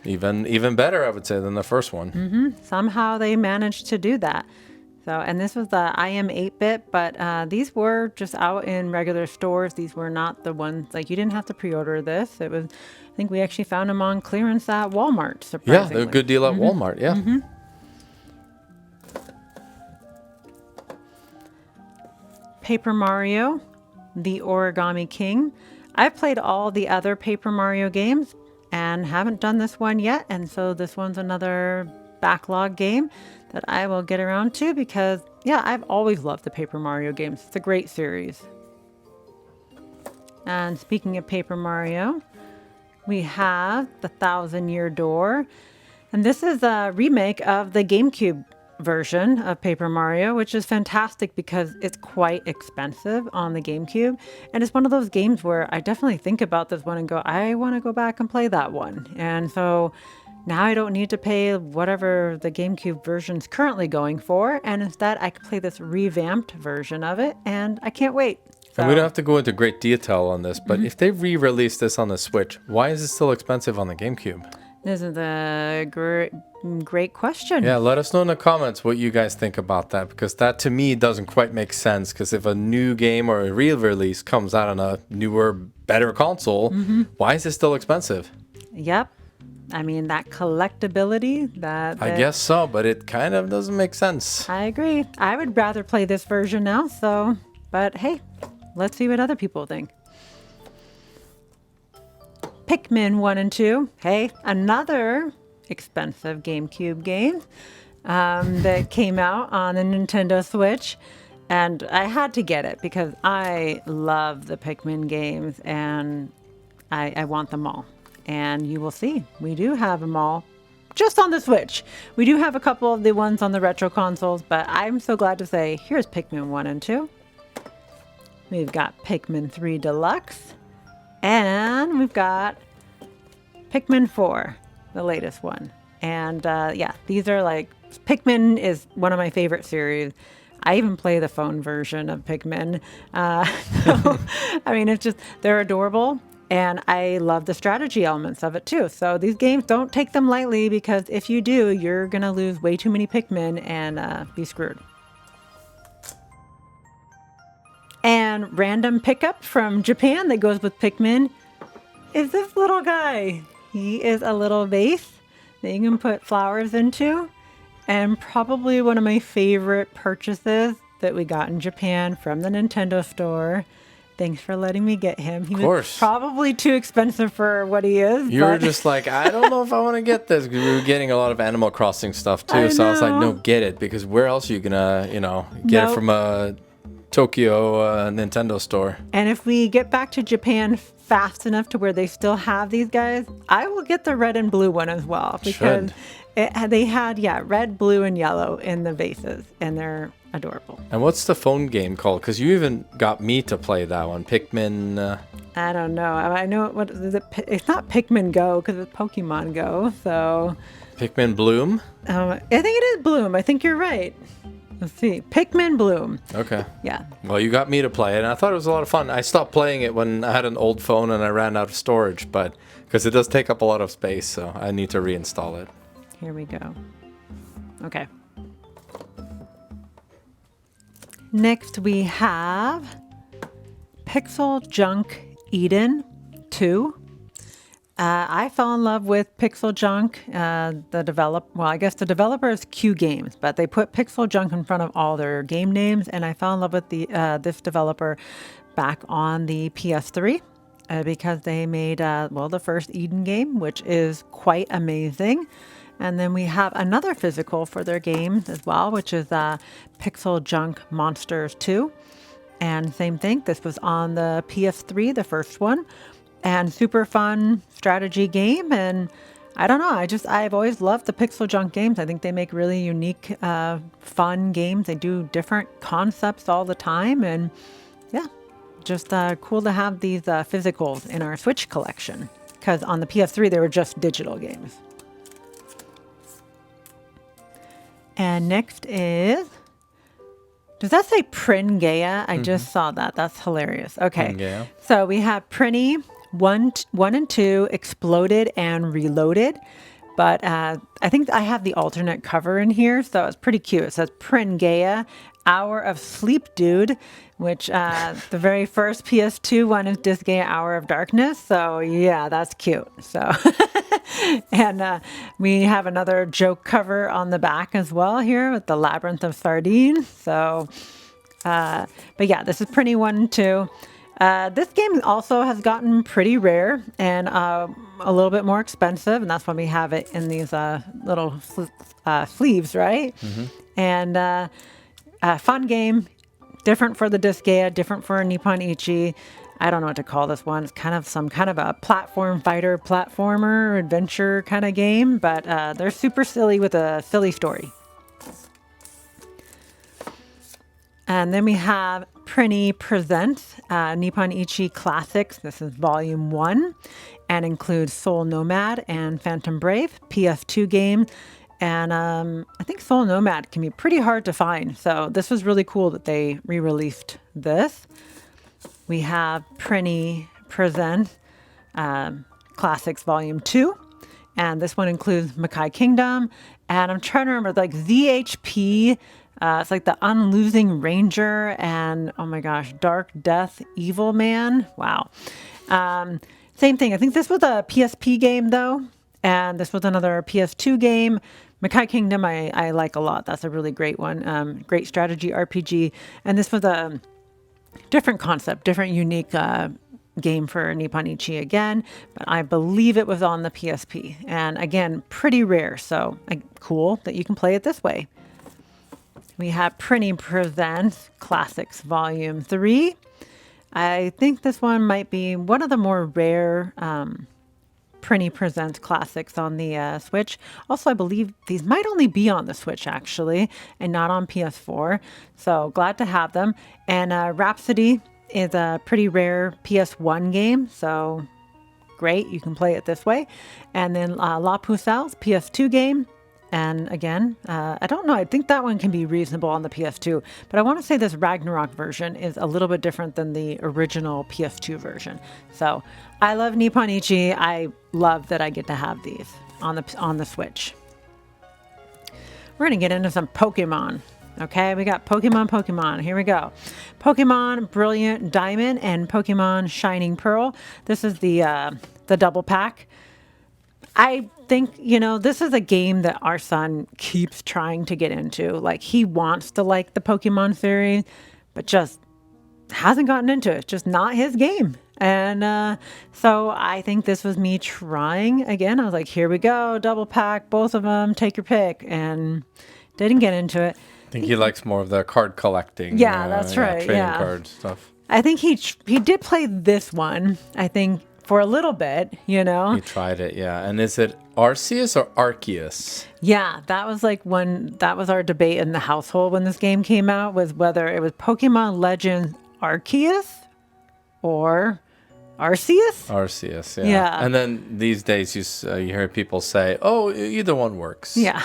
Even better, I would say, than the first one. Somehow they managed to do that. So, and this was the IM 8-bit, but these were just out in regular stores. These were not the ones, like, you didn't have to pre-order this. It was, I think we actually found them on clearance at Walmart, surprisingly. Yeah, they're a good deal at Walmart, yeah. Paper Mario, The Origami King. I've played all the other Paper Mario games and haven't done this one yet, and so this one's another backlog game that I will get around to because, yeah, I've always loved the Paper Mario games. It's a great series. And speaking of Paper Mario, we have The Thousand Year Door. And this is a remake of the GameCube version of Paper Mario, which is fantastic because it's quite expensive on the GameCube. And it's one of those games where I definitely think about this one and go, I want to go back and play that one. And so Now I don't need to pay whatever the GameCube version's currently going for, and instead I can play this revamped version of it, and I can't wait. And we So- don't have to go into great detail on this, but if they re-release this on the Switch, why is it still expensive on the GameCube? This is a great question. Yeah, let us know in the comments what you guys think about that, because that to me doesn't quite make sense. Because if a new game or a real release comes out on a newer, better console, why is it still expensive? Yep. I mean, that collectability, I guess so, but it kind of doesn't make sense. I agree. I would rather play this version now, so, but hey, let's see what other people think. Pikmin 1 and 2. Hey, another expensive GameCube game that came out on the Nintendo Switch. And I had to get it because I love the Pikmin games and I want them all. And you will see, we do have them all just on the Switch. We do have a couple of the ones on the retro consoles, but I'm so glad to say, here's Pikmin 1 and 2. We've got Pikmin 3 Deluxe. And we've got Pikmin 4, the latest one. And yeah, these are like, Pikmin is one of my favorite series. I even play the phone version of Pikmin. So, I mean, it's just, they're adorable. And I love the strategy elements of it too. So these games, don't take them lightly, because if you do, you're going to lose way too many Pikmin and be screwed. And random pickup from Japan that goes with Pikmin is this little guy. He is a little vase that you can put flowers into. And probably one of my favorite purchases that we got in Japan from the Nintendo store. Thanks for letting me get him. He was probably too expensive for what he is. You were just like, I don't know if I want to get this, because we were getting a lot of Animal Crossing stuff too. So I was like, no, get it, because where else are you gonna, get it from a Tokyo Nintendo store? And if we get back to Japan fast enough to where they still have these guys, I will get the red and blue one as well, because they had red, blue, and yellow in the vases, and they're adorable. And what's the phone game called? Because you even got me to play that one, Pikmin. I don't know. I know what is it? It's not Pikmin Go, because it's Pokemon Go. So Pikmin Bloom. I think it is Bloom. I think you're right. Let's see, Pikmin Bloom. Okay. Yeah. Well, you got me to play it, and I thought it was a lot of fun. I stopped playing it when I had an old phone and I ran out of storage, but because it does take up a lot of space, so I need to reinstall it. Here we go. Okay. Next we have Pixel Junk Eden 2. I fell in love with Pixel Junk. The developer is Q Games, but they put Pixel Junk in front of all their game names, and I fell in love with this developer back on the PS3 because they made the first Eden game, which is quite amazing. And then we have another physical for their games as well, which is Pixel Junk Monsters 2. And same thing, this was on the PS3, the first one. And super fun strategy game. And I don't know, I've always loved the Pixel Junk games. I think they make really unique, fun games. They do different concepts all the time. And yeah, just cool to have these physicals in our Switch collection. Because on the PS3, they were just digital games. And next is, does that say Pringea? I just saw that. That's hilarious. Okay. Pringea. So we have Prinny 1 and 2, Exploded and Reloaded. But I think I have the alternate cover in here, so it's pretty cute. It says Pringea, Hour of Sleep Dude, which the very first PS2 one is Disgaea Hour of Darkness. So yeah, that's cute. So and we have another joke cover on the back as well here with the Labyrinth of Sardines. So, but yeah, this is Prinny 1 and 2. This game also has gotten pretty rare and a little bit more expensive, and that's why we have it in these little sleeves, right? Mm-hmm. And fun game, different for the Disgaea, different for Nippon Ichi. I don't know what to call this one. It's kind of some kind of a platformer, adventure kind of game, but they're super silly with a silly story. And then we have Prinny Presents Nippon Ichi Classics. This is Volume 1 and includes Soul Nomad and Phantom Brave, PS2 game. And I think Soul Nomad can be pretty hard to find. So this was really cool that they re-released this. We have Prinny Presents Classics Volume 2. And this one includes Makai Kingdom. And I'm trying to remember, like ZHP, it's like the Unlosing Ranger and, oh my gosh, Dark Death Evil Man. Wow. Same thing. I think this was a PSP game, though. And this was another PS2 game. Makai Kingdom, I like a lot. That's a really great one. Great strategy RPG. And this was a different concept, different unique game for Nippon Ichi again, but I believe it was on the PSP. And again, pretty rare, so cool that you can play it this way. We have Prinny Presents Classics Volume 3. I think this one might be one of the more rare Prinny Presents Classics on the Switch. Also, I believe these might only be on the Switch, actually, and not on PS4. So glad to have them. And Rhapsody is a pretty rare PS1 game, so great, you can play it this way. And then La Pucelle's PS2 game. And again, I don't know, I think that one can be reasonable on the PS2, but I want to say this Ragnarok version is a little bit different than the original PS2 version. So I love Nippon Ichi. I love that I get to have these on the Switch. We're going to get into some Pokemon. Okay, we got Pokemon. Here we go. Pokemon Brilliant Diamond and Pokemon Shining Pearl. This is the double pack. I think, this is a game that our son keeps trying to get into. Like, he wants to like the Pokemon series, but just hasn't gotten into it. It's just not his game. And so I think this was me trying again. I was like, here we go, double pack, both of them, take your pick. And didn't get into it. I think he likes more of the card collecting. Yeah, that's right. Trading Yeah. card stuff. I think he did play this one, I think, for a little bit, He tried it, yeah. And is it Arceus or Arceus? Yeah, that was our debate in the household when this game came out, was whether it was Pokemon Legends Arceus or Arceus. Arceus, yeah. Yeah. And then these days you hear people say, oh, either one works. Yeah.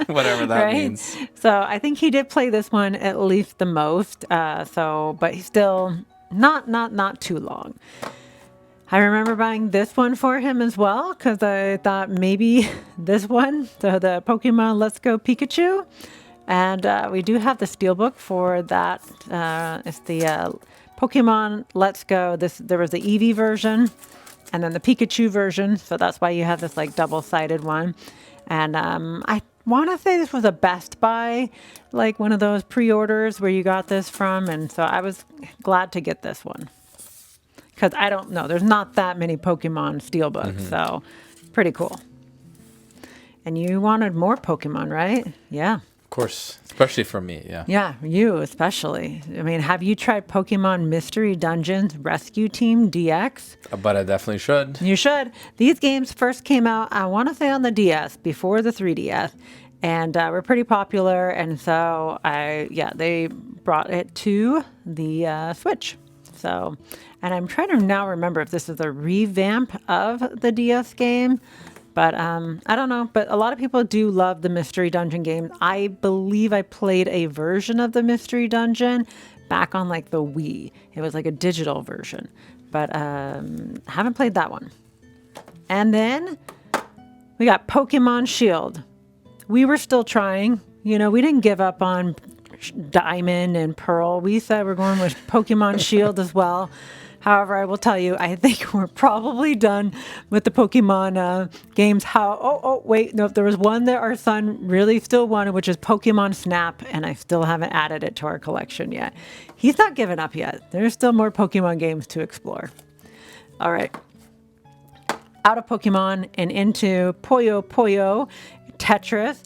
Whatever that Right? means. So I think he did play this one at least the most. But he's still not too long. I remember buying this one for him as well because I thought maybe this one, the Pokemon Let's Go Pikachu. And we do have the steelbook for that. It's the Pokemon Let's Go. There was the Eevee version and then the Pikachu version. So that's why you have this like double-sided one. And I want to say this was a Best Buy, like one of those pre-orders where you got this from. And so I was glad to get this one. Because I don't know, there's not that many Pokemon steelbooks, so pretty cool. And you wanted more Pokemon, right? Yeah. Of course, especially for me, yeah. Yeah, you especially. I mean, have you tried Pokemon Mystery Dungeons Rescue Team DX? But I definitely should. You should. These games first came out, I want to say on the DS, before the 3DS. And were pretty popular, and so they brought it to the Switch. So, and I'm trying to now remember if this is a revamp of the DS game, but I don't know. But a lot of people do love the Mystery Dungeon game. I believe I played a version of the Mystery Dungeon back on like the Wii. It was like a digital version, but haven't played that one. And then we got Pokemon Shield. We were still trying. We didn't give up on Diamond and Pearl. We said we're going with Pokemon Shield as well. However, I will tell you, I think we're probably done with the Pokemon games. Wait, no, there was one that our son really still wanted, which is Pokemon Snap, and I still haven't added it to our collection yet. He's not given up yet. There's still more Pokemon games to explore. All right. Out of Pokemon and into Puyo Puyo Tetris,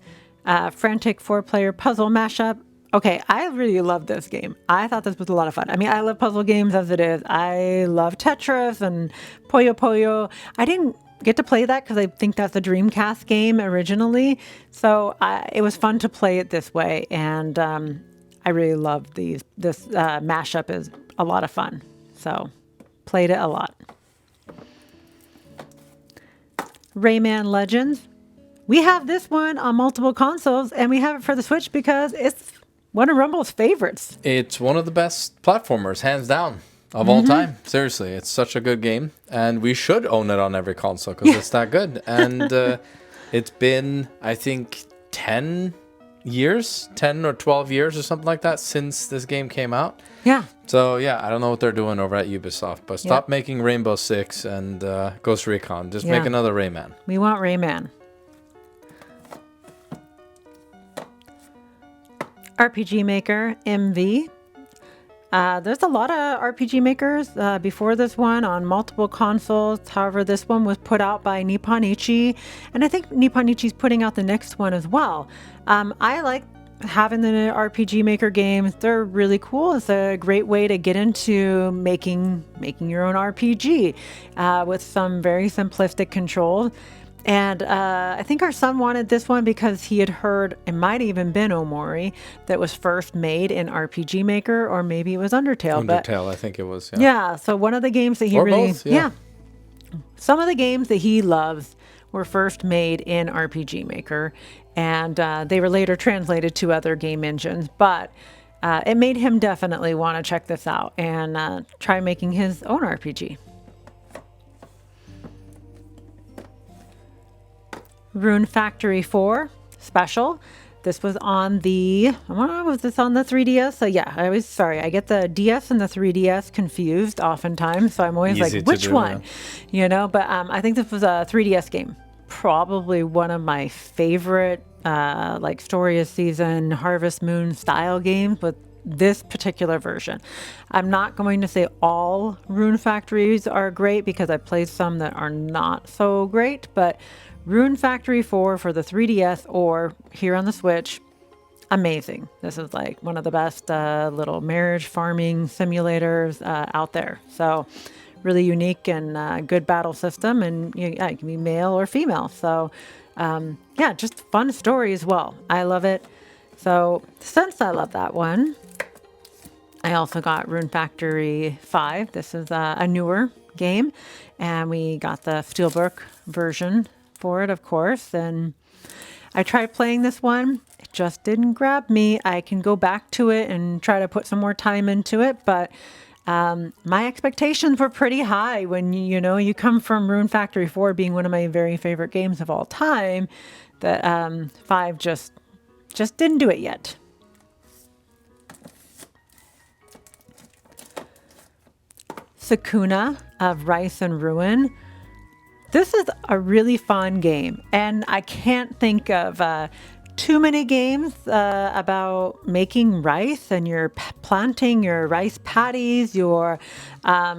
frantic 4-player puzzle mashup. Okay, I really love this game. I thought this was a lot of fun. I mean, I love puzzle games as it is. I love Tetris and Puyo Puyo. I didn't get to play that because I think that's a Dreamcast game originally. So it was fun to play it this way. And I really love these. This mashup is a lot of fun. So played it a lot. Rayman Legends. We have this one on multiple consoles, and we have it for the Switch because it's one of Rumble's favorites. It's one of the best platformers, hands down, of all time. Seriously, it's such a good game, and we should own it on every console because it's that good. And it's been, I think, 10 or 12 years or something like that since this game came out. Yeah. So, yeah, I don't know what they're doing over at Ubisoft, but stop making Rainbow Six and Ghost Recon. Just make another Rayman. We want Rayman. RPG Maker MV. There's a lot of RPG makers before this one on multiple consoles. However, this one was put out by Nippon Ichi, and I think Nippon Ichi's putting out the next one as well. I like having the RPG Maker games. They're really cool. It's a great way to get into making your own RPG with some very simplistic controls. And I think our son wanted this one because he had heard, it might even been Omori, that was first made in RPG Maker, or maybe it was Undertale. Undertale, I think it was. Yeah, so one of the games that he or really... both, yeah. Some of the games that he loves were first made in RPG Maker, and they were later translated to other game engines, but it made him definitely want to check this out and try making his own RPG. Rune Factory 4 Special. This was on the, was this on the 3DS? So yeah, I get the DS and the 3DS confused oftentimes. So I'm always Easy like, to which do, one? You know, but I think this was a 3DS game. Probably one of my favorite, like Story of Season, Harvest Moon style games with this particular version. I'm not going to say all Rune Factories are great because I played some that are not so great, but Rune Factory 4 for the 3DS or here on the Switch, amazing. This is like one of the best little marriage farming simulators out there. So really unique and good battle system, and it can be male or female. So yeah, just fun story as well. I love it. So since I love that one, I also got Rune Factory 5. This is a newer game, and we got the Steelbook version for it, of course. And I tried playing this one. It just didn't grab me. I can go back to it and try to put some more time into it, but my expectations were pretty high when you come from Rune Factory 4 being one of my very favorite games of all time. That 5 just didn't do it yet. Sakuna of Rice and Ruin. This is a really fun game, and I can't think of too many games about making rice, and you're planting your rice paddies, you're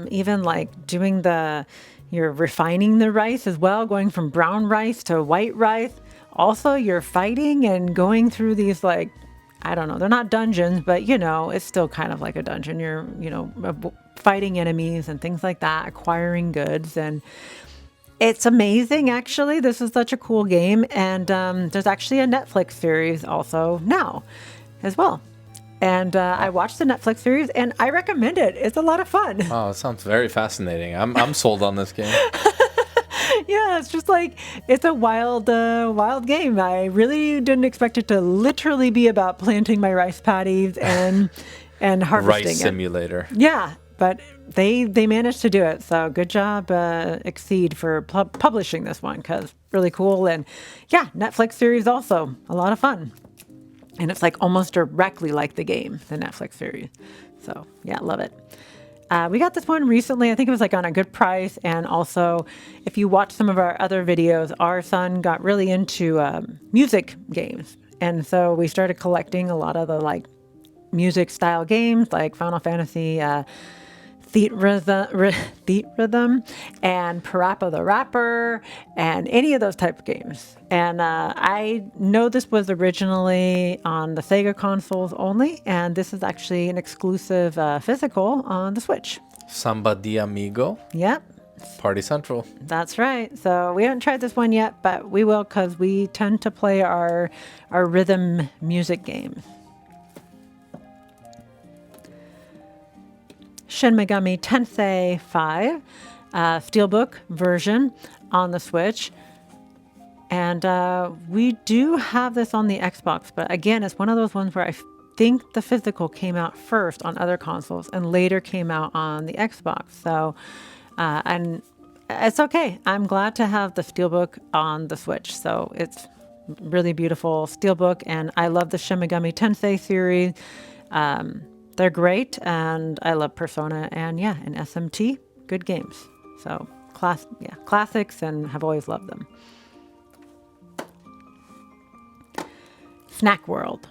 even like you're refining the rice as well, going from brown rice to white rice. Also, you're fighting and going through these, like, I don't know, they're not dungeons, but it's still kind of like a dungeon. You're, fighting enemies and things like that, acquiring goods, and it's amazing, actually. This is such a cool game, and there's actually a Netflix series also now as well. And I watched the Netflix series, and I recommend it. It's a lot of fun. Oh, it sounds very fascinating. I'm sold on this game. Yeah, it's just like, it's a wild game. I really didn't expect it to literally be about planting my rice paddies and harvesting Rice it. Simulator. Yeah, but they managed to do it. So good job, Exceed, for publishing this one, because really cool. And yeah, Netflix series also a lot of fun. And it's like almost directly like the game, the Netflix series. So yeah, love it. We got this one recently. I think it was like on a good price. And also, if you watch some of our other videos, our son got really into music games. And so we started collecting a lot of the like music style games like Final Fantasy Theatrhythm and Parappa the Rapper and any of those type of games. And I know this was originally on the Sega consoles only, and this is actually an exclusive physical on the Switch. Samba de Amigo. Yep. Party Central. That's right. So we haven't tried this one yet, but we will, because we tend to play our rhythm music games. Shin Megami Tensei 5 Steelbook version on the Switch. And we do have this on the Xbox, but again, it's one of those ones where I think the physical came out first on other consoles and later came out on the Xbox. So, and it's okay. I'm glad to have the Steelbook on the Switch. So it's really beautiful Steelbook, and I love the Shin Megami Tensei series. They're great, and I love Persona and SMT. Good games. So classics, and have always loved them. Snack World,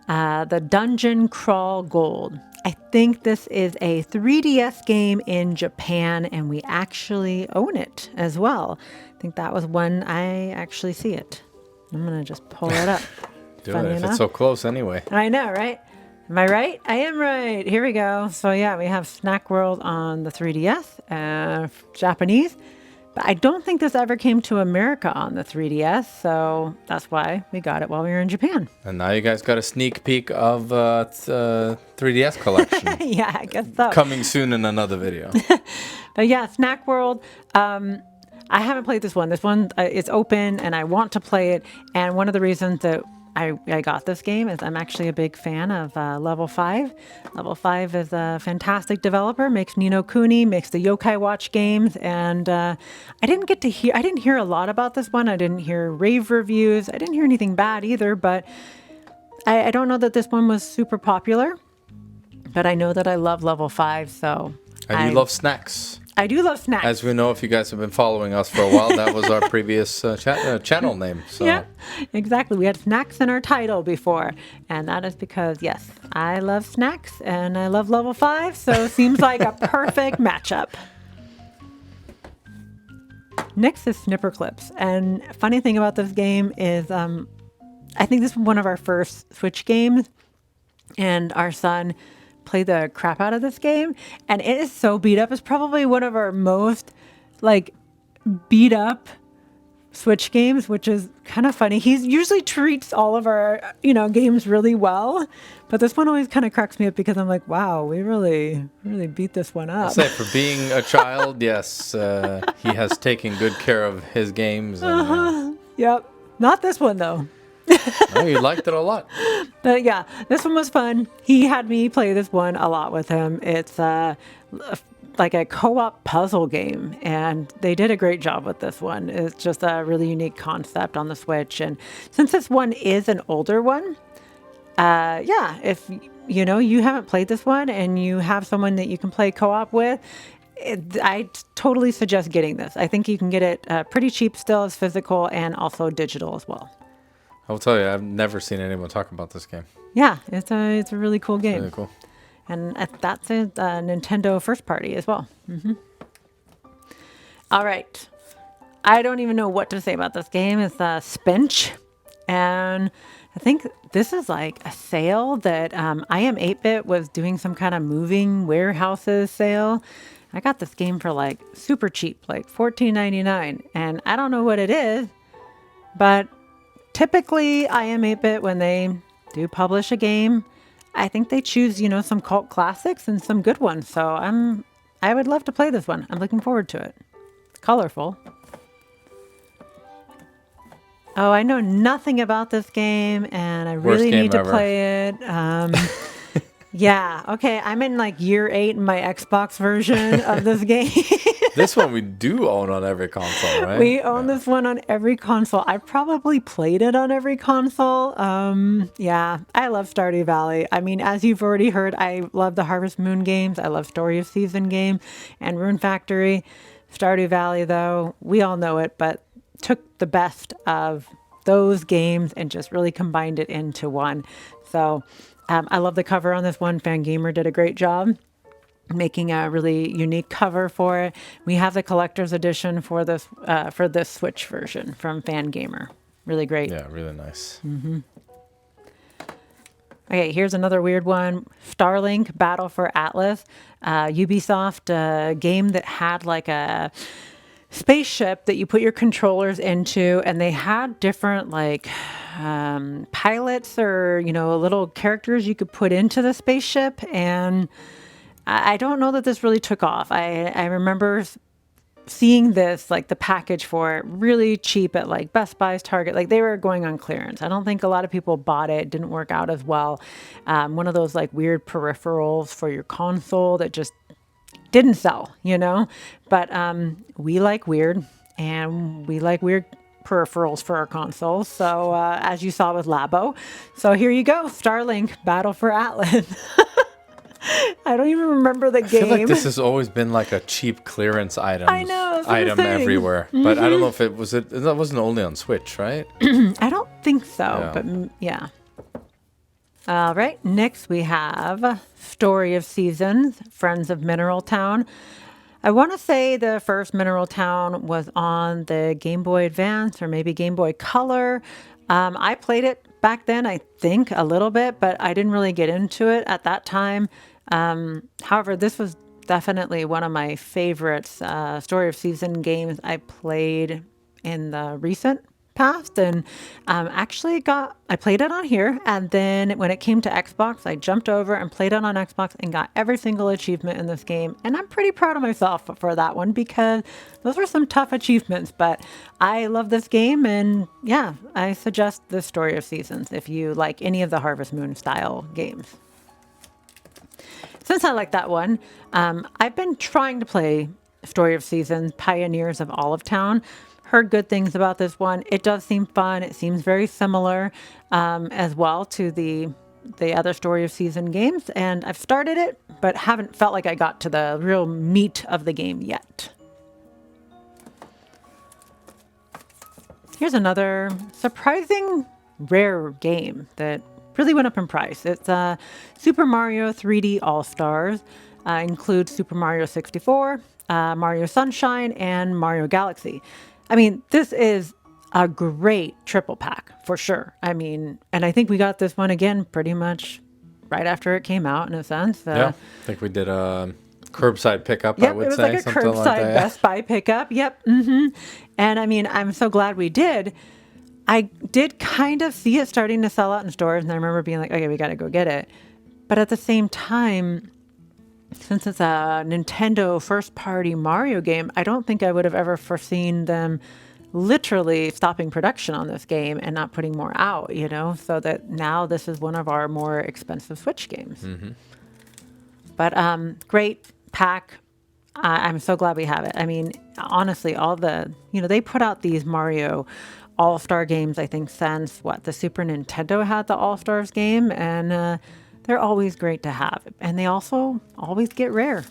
the Dungeon Crawl Gold. I think this is a 3DS game in Japan, and we actually own it as well. I think that was when I actually see it. I'm going to just pull it up. Do it if it's so close anyway. I know, right? Am I right? I am right. Here we go. So yeah, we have Snack World on the 3DS, Japanese. But I don't think this ever came to America on the 3DS, so that's why we got it while we were in Japan. And now you guys got a sneak peek of 3DS collection. Yeah, I guess so. Coming soon in another video. But yeah, Snack World. I haven't played this one. This one is open, and I want to play it. And one of the reasons that I got this game is I'm actually a big fan of Level 5. Level 5 is a fantastic developer, makes Ni no Kuni, makes the Yokai Watch games, and I didn't hear a lot about this one. I didn't hear rave reviews. I didn't hear anything bad either, but I don't know that this one was super popular, but I know that I love Level 5, so. And you love snacks. I do love snacks. As we know, if you guys have been following us for a while, that was our previous channel name. So. Yeah, exactly. We had snacks in our title before. And that is because, yes, I love snacks and I love Level 5. So it seems like a perfect matchup. Next is Snipper Clips. And funny thing about this game is I think this was one of our first Switch games. And our son play the crap out of this game, and it is so beat up. It's probably one of our most beat up Switch games, which is kind of funny. He usually treats all of our games really well, but this one always kind of cracks me up because I'm like, wow, we really beat this one up. I'll say for being a child, yes, he has taken good care of his games. And, Yep, not this one though. Oh, you liked it a lot. But yeah, this one was fun. He had me play this one a lot with him. It's like a co-op puzzle game, and they did a great job with this one. It's just a really unique concept on the Switch. And since this one is an older one, if you haven't played this one and you have someone that you can play co-op with, I totally suggest getting this. I think you can get it pretty cheap still as physical and also digital as well. I will tell you, I've never seen anyone talk about this game. Yeah, it's a really cool game. Really cool. And that's a Nintendo first party as well. Mm-hmm. All right. I don't even know what to say about this game. It's Spinch. And I think this is like a sale that I Am 8-Bit was doing some kind of moving warehouses sale. I got this game for like super cheap, like $14.99. And I don't know what it is, but typically, I Am 8-Bit, when they do publish a game, I think they choose, some cult classics and some good ones. So I would love to play this one. I'm looking forward to it. Colorful. Oh, I know nothing about this game, and I really need to play it. Yeah, okay. I'm in like year 8 in my Xbox version of this game. This one we do own on every console, right? We own this one on every console. I probably played it on every console. Yeah, I love Stardew Valley. I mean, as you've already heard, I love the Harvest Moon games. I love Story of Season game and Rune Factory. Stardew Valley, though, we all know it, but took the best of those games and just really combined it into one. So I love the cover on this one. Fangamer did a great job making a really unique cover for it. We have the collector's edition for this Switch version from Fangamer. Really great. Yeah, really nice. Mm-hmm. Okay, here's another weird one. Starlink Battle for Atlas. Ubisoft game that had like a spaceship that you put your controllers into, and they had different like pilots or little characters you could put into the spaceship, and I don't know that this really took off. I remember seeing this, like the package for it, really cheap at like Best Buy's, Target. Like they were going on clearance. I don't think a lot of people bought it. It didn't work out as well. One of those like weird peripherals for your console that just didn't sell, you know? But we like weird, and we like weird peripherals for our consoles. So as you saw with Labo. So here you go, Starlink Battle for Atlas. I don't even remember the I feel game. like this has always been like a cheap clearance item. I know, that's what I'm item saying. everywhere. But I don't know if that wasn't only on Switch, right? I don't think so, Yeah. but yeah. All right, next we have Story of Seasons, Friends of Mineral Town. I want to say the first Mineral Town was on the Game Boy Advance or maybe Game Boy Color. I played it back then, I think, a little bit, but I didn't really get into it at that time. However, this was definitely one of my favorites, Story of Season games I played in the recent past, and I played it on here, and then when it came to Xbox, I jumped over and played it on Xbox and got every single achievement in this game, and I'm pretty proud of myself for that one because those were some tough achievements. But I love this game, and yeah, I suggest the Story of Seasons if you like any of the Harvest Moon style games. Since I like that one, I've been trying to play Story of Seasons, Pioneers of Olive Town. Heard good things about this one. It does seem fun. It seems very similar as well to the other Story of Season games. And I've started it, but haven't felt like I got to the real meat of the game yet. Here's another surprising rare game that really went up in price. It's Super Mario 3D All-Stars. Includes Super Mario 64, Mario Sunshine, and Mario Galaxy. I mean, this is a great triple pack for sure. I mean, and I think we got this one again pretty much right after it came out in a sense. Yeah. I think we did a curbside pickup, Yep, I would it was say. like a something curbside like that. Best Buy pickup. Yep. And I mean, I'm so glad we did. I did kind of see it starting to sell out in stores, and I remember being like, okay, we got to go get it. But at the same time, since it's a Nintendo first-party Mario game, I don't think I would have ever foreseen them literally stopping production on this game and not putting more out, you know, so that now this is one of our more expensive Switch games. But great pack. I'm so glad we have it. I mean, honestly, they put out these Mario All-Star games, I think, since the Super Nintendo had the All-Stars game, and they're always great to have. And they also always get rare.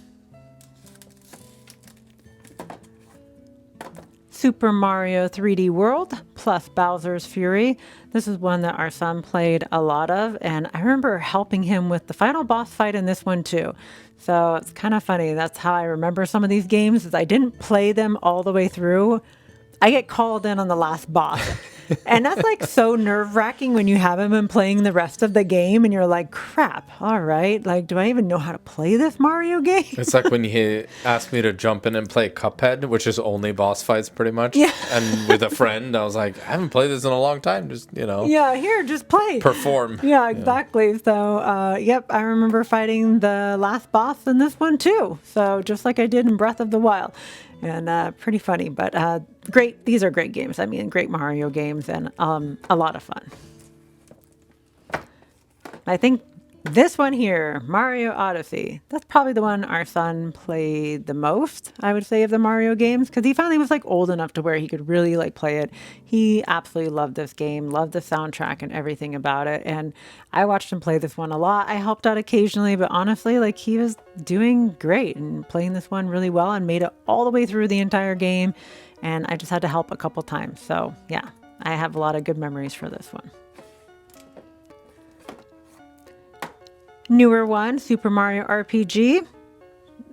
Super Mario 3D World plus Bowser's Fury. This is one that our son played a lot of, and I remember helping him with the final boss fight in this one too. So it's kind of funny. That's how I remember some of these games, is I didn't play them all the way through. I get called in on the last boss. And that's like so nerve-wracking when you haven't been playing the rest of the game and you're like, crap, all right. Like, do I even know how to play this Mario game? It's like when he asked me to jump in and play Cuphead, which is only boss fights pretty much. Yeah. And with a friend, I was like, I haven't played this in a long time. Just, Yeah, here, just play. perform. Yeah, exactly. So, yep, I remember fighting the last boss in this one too. So just like I did in Breath of the Wild. And pretty funny, but great. These are great games. I mean, great Mario games and a lot of fun. I think this one here, Mario Odyssey, that's probably the one our son played the most, I would say, of the Mario games, because he finally was like old enough to where he could really like play it. He absolutely loved this game, loved the soundtrack and everything about it. And I watched him play this one a lot. I helped out occasionally, but honestly, like he was doing great and playing this one really well and made it all the way through the entire game. And I just had to help a couple times. So yeah, I have a lot of good memories for this one. Newer one, Super Mario RPG.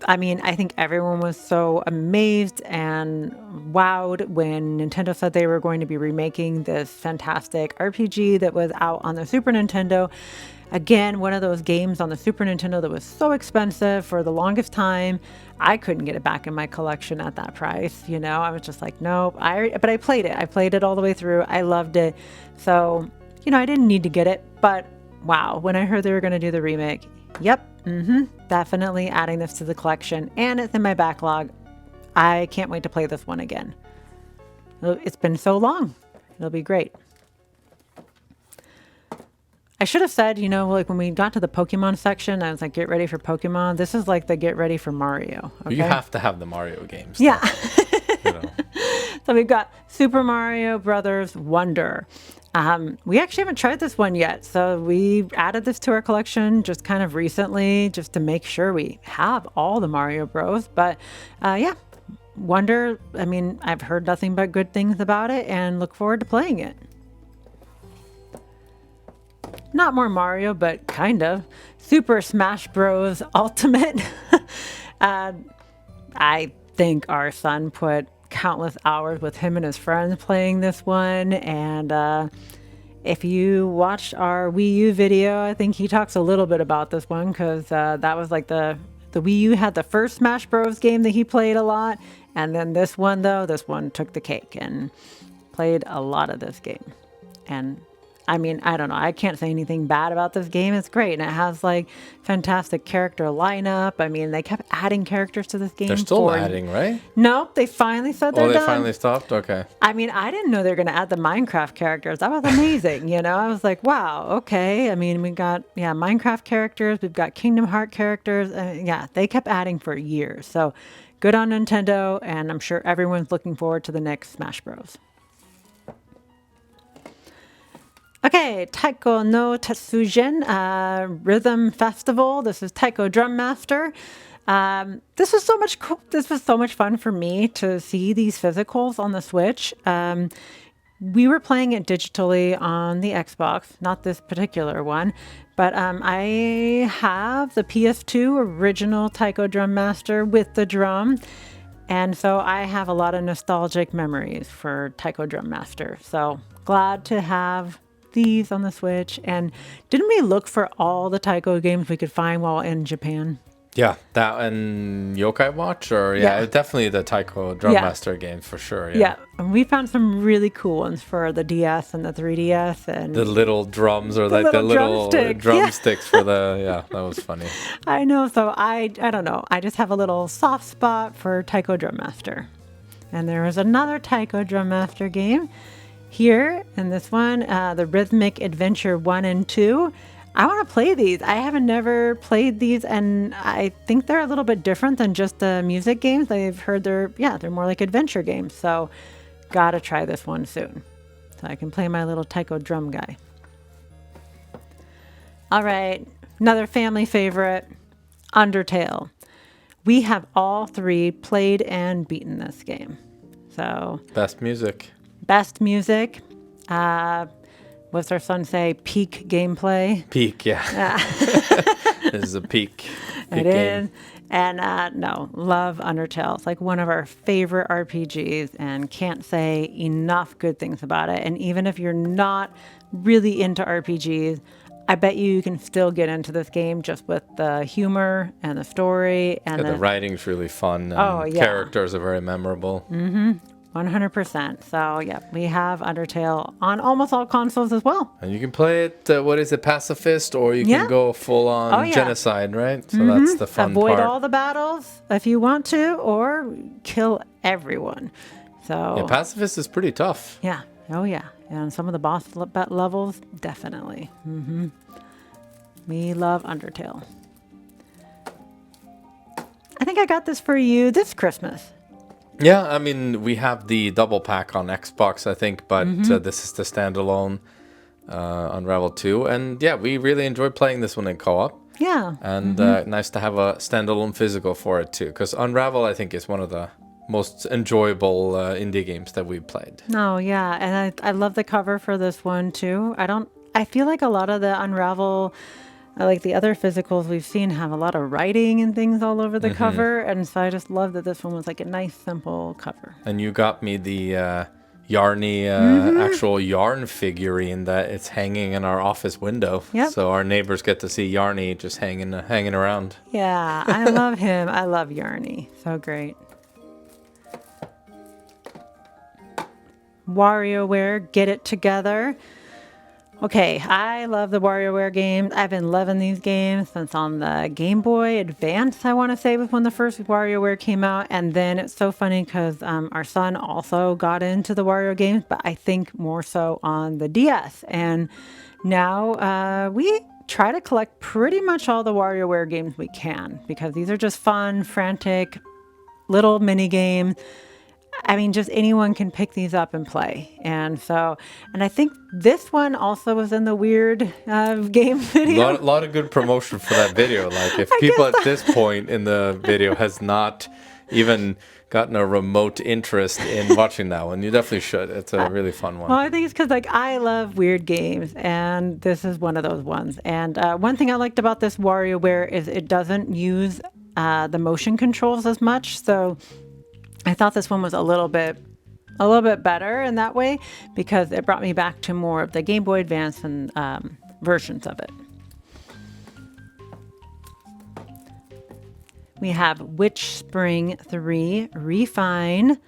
I mean, I think everyone was so amazed and wowed when Nintendo said they were going to be remaking this fantastic RPG that was out on the Super Nintendo. Again, one of those games on the Super Nintendo that was so expensive for the longest time. I couldn't get it back in my collection at that price. I was just like, nope. But I played it. I played it all the way through. I loved it. So, I didn't need to get it, but wow, when I heard they were going to do the remake, yep, definitely adding this to the collection, and it's in my backlog. I can't wait to play this one again. It's been so long. It'll be great. I should have said, like when we got to the Pokemon section, I was like, get ready for Pokemon. This is like the get ready for Mario. Okay? You have to have the Mario games. Yeah. You know. So we've got Super Mario Brothers Wonder. We actually haven't tried this one yet. So we added this to our collection just kind of recently, just to make sure we have all the Mario Bros. But yeah, Wonder, I mean, I've heard nothing but good things about it and look forward to playing it. Not more Mario, but kind of. Super Smash Bros. Ultimate. I think our son put countless hours with him and his friends playing this one. And if you watched our Wii U video, I think he talks a little bit about this one because that was like the Wii U had the first Smash Bros. Game that he played a lot. And then this one took the cake and played a lot of this game. And I mean, I don't know. I can't say anything bad about this game. It's great. And it has like fantastic character lineup. I mean, they kept adding characters to this game. They're still adding, right? Nope. They finally said they're done. Finally stopped? Okay. I mean, I didn't know they were going to add the Minecraft characters. That was amazing. I was like, wow, okay. I mean, we got, Minecraft characters. We've got Kingdom Hearts characters. They kept adding for years. So good on Nintendo. And I'm sure everyone's looking forward to the next Smash Bros. Okay, Taiko no Tatsujin Rhythm Festival. This is Taiko Drum Master. This was so much cool. This was so much fun for me to see these physicals on the Switch. We were playing it digitally on the Xbox, not this particular one, but I have the PS2 original Taiko Drum Master with the drum. And so I have a lot of nostalgic memories for Taiko Drum Master. So glad to have these on the Switch. And didn't we look for all the Taiko games we could find while in Japan? Yeah, that and Yokai Watch, or definitely the Taiko Drum Master games for sure. Yeah, and we found some really cool ones for the DS and the 3DS, and the little drums, or like the little drumsticks for the that was funny. I know. So I don't know. I just have a little soft spot for Taiko Drum Master, and there was another Taiko Drum Master game here in this one, the Rhythmic Adventure 1 and 2. I want to play these. I haven't never played these, and I think they're a little bit different than just the music games. I've heard they're more like adventure games. So gotta try this one soon so I can play my little taiko drum guy. All right, another family favorite, Undertale. We have all three played and beaten this game. So best music. What's our son say? Peak gameplay. Peak, yeah. This is a peak It game. is. And no, love Undertale. It's like one of our favorite RPGs and can't say enough good things about it. And even if you're not really into RPGs, I bet you can still get into this game just with the humor and the story. And the writing's really fun. And characters are very memorable. 100%. So, yeah, we have Undertale on almost all consoles as well. And you can play it, pacifist, or you can go full on genocide, right? So that's the fun part. Avoid all the battles if you want to, or kill everyone. So yeah, pacifist is pretty tough. Yeah. Oh, yeah. And some of the boss levels, definitely. We love Undertale. I think I got this for you this Christmas. Yeah, I mean, we have the double pack on Xbox, I think, but this is the standalone Unravel 2. And yeah, we really enjoyed playing this one in co-op. Yeah. And nice to have a standalone physical for it too, because Unravel, I think, is one of the most enjoyable indie games that we've played. Oh, yeah. And I love the cover for this one too. I feel like a lot of the Unravel, like the other physicals we've seen, have a lot of writing and things all over the cover. And so I just love that this one was like a nice, simple cover. And you got me the Yarny actual yarn figurine that it's hanging in our office window. Yep. So our neighbors get to see Yarny just hanging around. Yeah, I love him. I love Yarny. So great. WarioWare, Get It Together. Okay, I love the WarioWare games. I've been loving these games since on the Game Boy Advance, I want to say, was when the first WarioWare came out. And then it's so funny because our son also got into the Wario games, but I think more so on the DS. And now we try to collect pretty much all the WarioWare games we can because these are just fun, frantic, little mini games. I mean, just anyone can pick these up and play. And I think this one also was in the weird game video. Lot of good promotion for that video. Like if I people guess at this point in the video has not even gotten a remote interest in watching that one, you definitely should. It's a really fun one. Well, I think it's because like I love weird games, and this is one of those ones. And one thing I liked about this WarioWare is it doesn't use the motion controls as much. So I thought this one was a little bit better in that way because it brought me back to more of the Game Boy Advance and versions of it. We have Witch Spring 3 Refine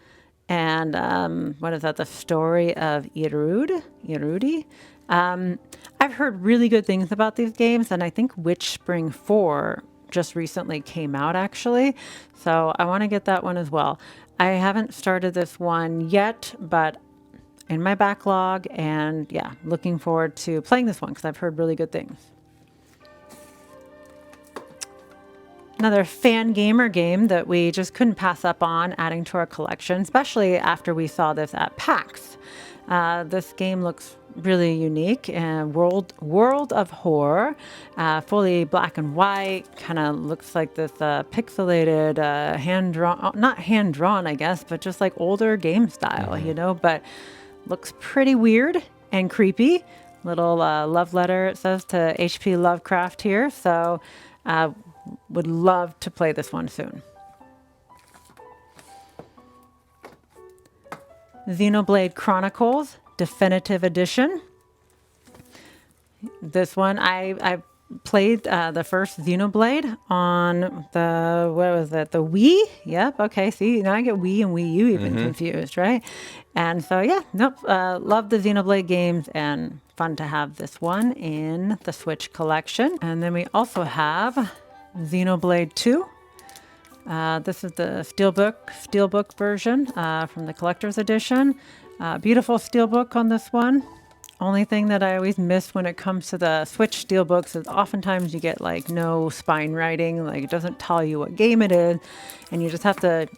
and what is that? The Story of Irudi. I've heard really good things about these games, and I think Witch Spring 4 just recently came out actually. So I want to get that one as well. I haven't started this one yet, but in my backlog, and yeah, looking forward to playing this one because I've heard really good things. Another fan gamer game that we just couldn't pass up on adding to our collection, especially after we saw this at PAX. This game looks really unique and World of Horror, fully black and white, kind of looks like this pixelated hand drawn, not hand drawn, I guess, but just like older game style, you know, but looks pretty weird and creepy. Little love letter, it says, to H.P. Lovecraft here. So would love to play this one soon. Xenoblade Chronicles Definitive Edition. This one I played the first Xenoblade on the, what was that, the Wii? Yep, okay, see, now I get Wii and Wii U even confused, right? And so, yeah, nope, love the Xenoblade games and fun to have this one in the Switch collection. And then we also have Xenoblade 2. This is the steelbook version from the collector's edition. Beautiful steelbook on this one. Only thing that I always miss when it comes to the Switch steelbooks is oftentimes you get like no spine writing, like it doesn't tell you what game it is, and you just have to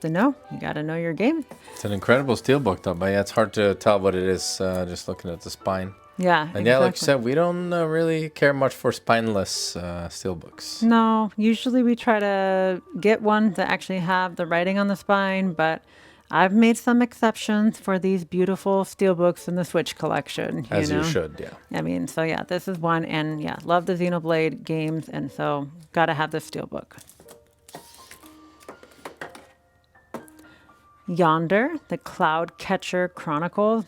know. You got to know your game. It's an incredible steelbook though, but yeah, it's hard to tell what it is just looking at the spine. Yeah, and yeah, like you said, we don't really care much for spineless steelbooks. No, usually we try to get ones that actually have the writing on the spine, but I've made some exceptions for these beautiful steelbooks in the Switch collection. As you should, yeah. I mean, so yeah, this is one, and yeah, love the Xenoblade games, and so gotta have the steelbook. Yonder, the Cloud Catcher Chronicles.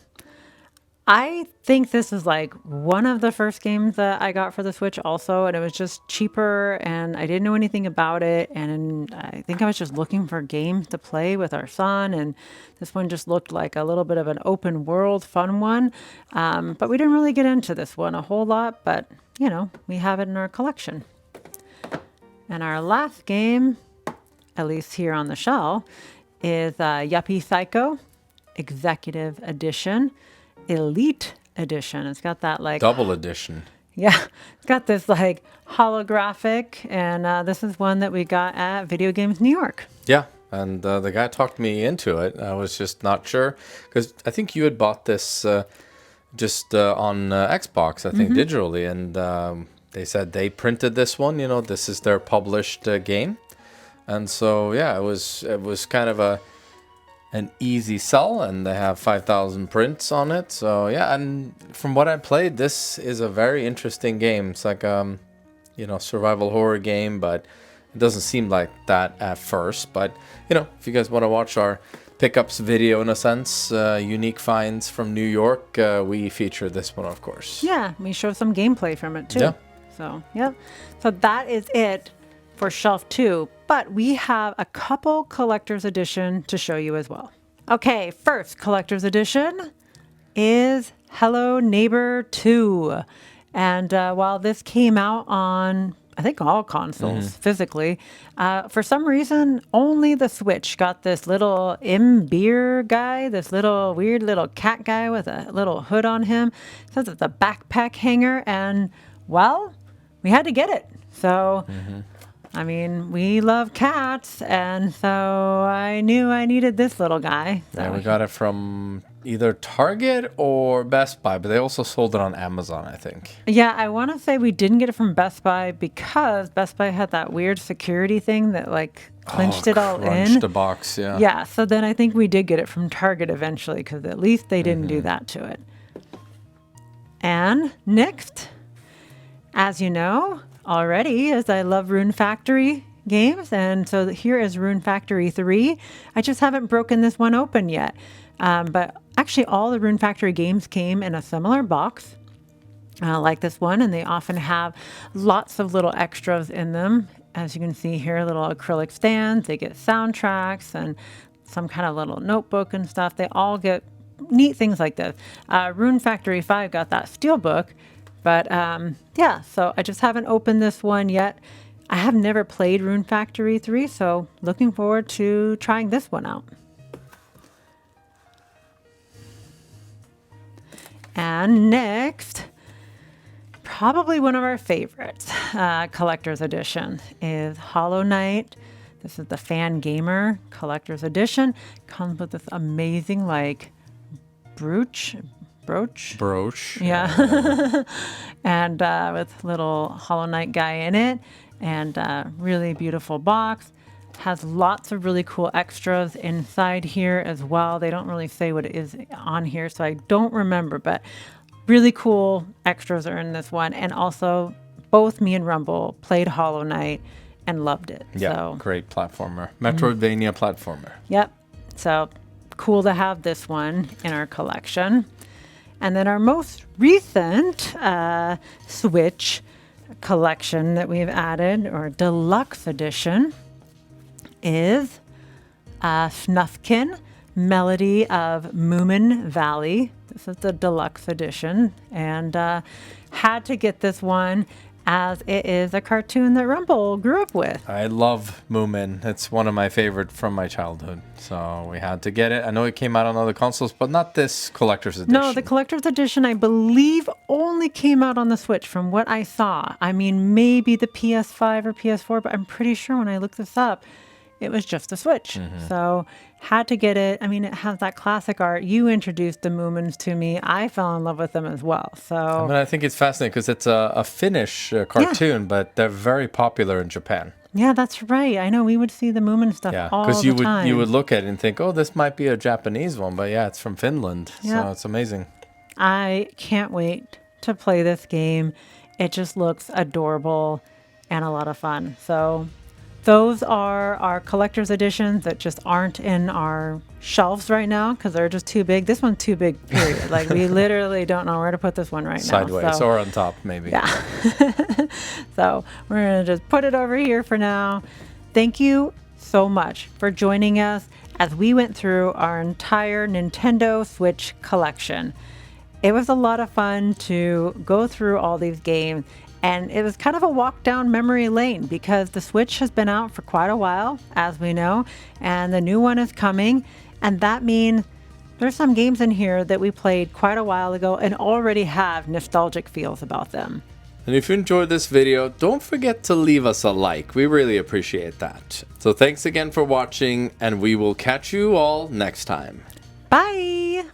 I think this is like one of the first games that I got for the Switch also, and it was just cheaper and I didn't know anything about it. And I think I was just looking for games to play with our son. And this one just looked like a little bit of an open world fun one. But we didn't really get into this one a whole lot, but you know, we have it in our collection. And our last game, at least here on the shelf, is Yuppie Psycho Executive Edition. Elite Edition. It's got that like double edition. Yeah, it's got this like holographic, and this is one that we got at Video Games New York. Yeah, and the guy talked me into it. I was just not sure because I think you had bought this just on Xbox, I think, digitally, and they said they printed this one. You know, this is their published game, and so yeah, it was kind of an easy sell, and they have 5,000 prints on it. So yeah, and from what I played, this is a very interesting game. It's like you know, survival horror game, but it doesn't seem like that at first. But you know, if you guys want to watch our pickups video in a sense, unique finds from New York, we feature this one, of course. Yeah, we show some gameplay from it too. Yeah. So yeah, so that is it for Shelf 2, but we have a couple collector's edition to show you as well. Okay, first collector's edition is Hello Neighbor 2. And while this came out on, I think, all consoles physically, for some reason, only the Switch got this little Imbeer guy, this little weird little cat guy with a little hood on him. It says it's a backpack hanger. And, well, we had to get it. So, I mean, we love cats. And so I knew I needed this little guy. So Yeah, we got it from either Target or Best Buy, but they also sold it on Amazon, I think. Yeah, I want to say we didn't get it from Best Buy because Best Buy had that weird security thing that like clinched it all Crunched in. the box, yeah. Yeah, so then I think we did get it from Target eventually because at least they didn't do that to it. And next, as you know already, is I love Rune Factory games. And so here is Rune Factory 3. I just haven't broken this one open yet. But actually, all the Rune Factory games came in a similar box, like this one, and they often have lots of little extras in them. As you can see here, little acrylic stands. They get soundtracks and some kind of little notebook and stuff. They all get neat things like this. Rune Factory 5 got that steelbook, but yeah, so I just haven't opened this one yet. I have never played Rune Factory 3, so looking forward to trying this one out. And next, probably one of our favorites, collector's edition, is Hollow Knight. This is the Fan Gamer collector's edition. Comes with this amazing, like, brooch. Yeah. And with little Hollow Knight guy in it. And really beautiful box. Has lots of really cool extras inside here as well. They don't really say what it is on here, so I don't remember, but really cool extras are in this one. And also, both me and Rumble played Hollow Knight and loved it. Yeah, So, great platformer. Metroidvania platformer. yep. So cool to have this one in our collection. And then our most recent Switch collection that we've added, or deluxe edition, is Snufkin, Melody of Moomin Valley. This is the deluxe edition, and had to get this one as it is a cartoon that Rumble grew up with. I love Moomin. It's one of my favorite from my childhood. So we had to get it. I know it came out on other consoles, but not this collector's edition. No, the collector's edition, I believe, only came out on the Switch from what I saw. I mean, maybe the PS5 or PS4, but I'm pretty sure when I looked this up, it was just the Switch. So had to get it. I mean, it has that classic art. You introduced the Moomins to me. I fell in love with them as well. So But I think it's fascinating because it's a Finnish cartoon, but they're very popular in Japan. yeah, that's right. I know we would see the Moomin stuff Yeah, all because the you time. would look at it and think, oh, this might be a Japanese one, but yeah, it's from Finland. Yeah. So it's amazing. I can't wait to play this game. It just looks adorable and a lot of fun. So those are our collector's editions that just aren't in our shelves right now because they're just too big. This one's too big, period. Like, we literally don't know where to put this one right now. Sideways So, or on top, maybe. yeah. So we're going to just put it over here for now. Thank you so much for joining us as we went through our entire Nintendo Switch collection. It was a lot of fun to go through all these games, and it was kind of a walk down memory lane because the Switch has been out for quite a while, as we know, and the new one is coming. And that means there's some games in here that we played quite a while ago and already have nostalgic feels about them. And if you enjoyed this video, don't forget to leave us a like. We really appreciate that. So thanks again for watching, and we will catch you all next time. Bye!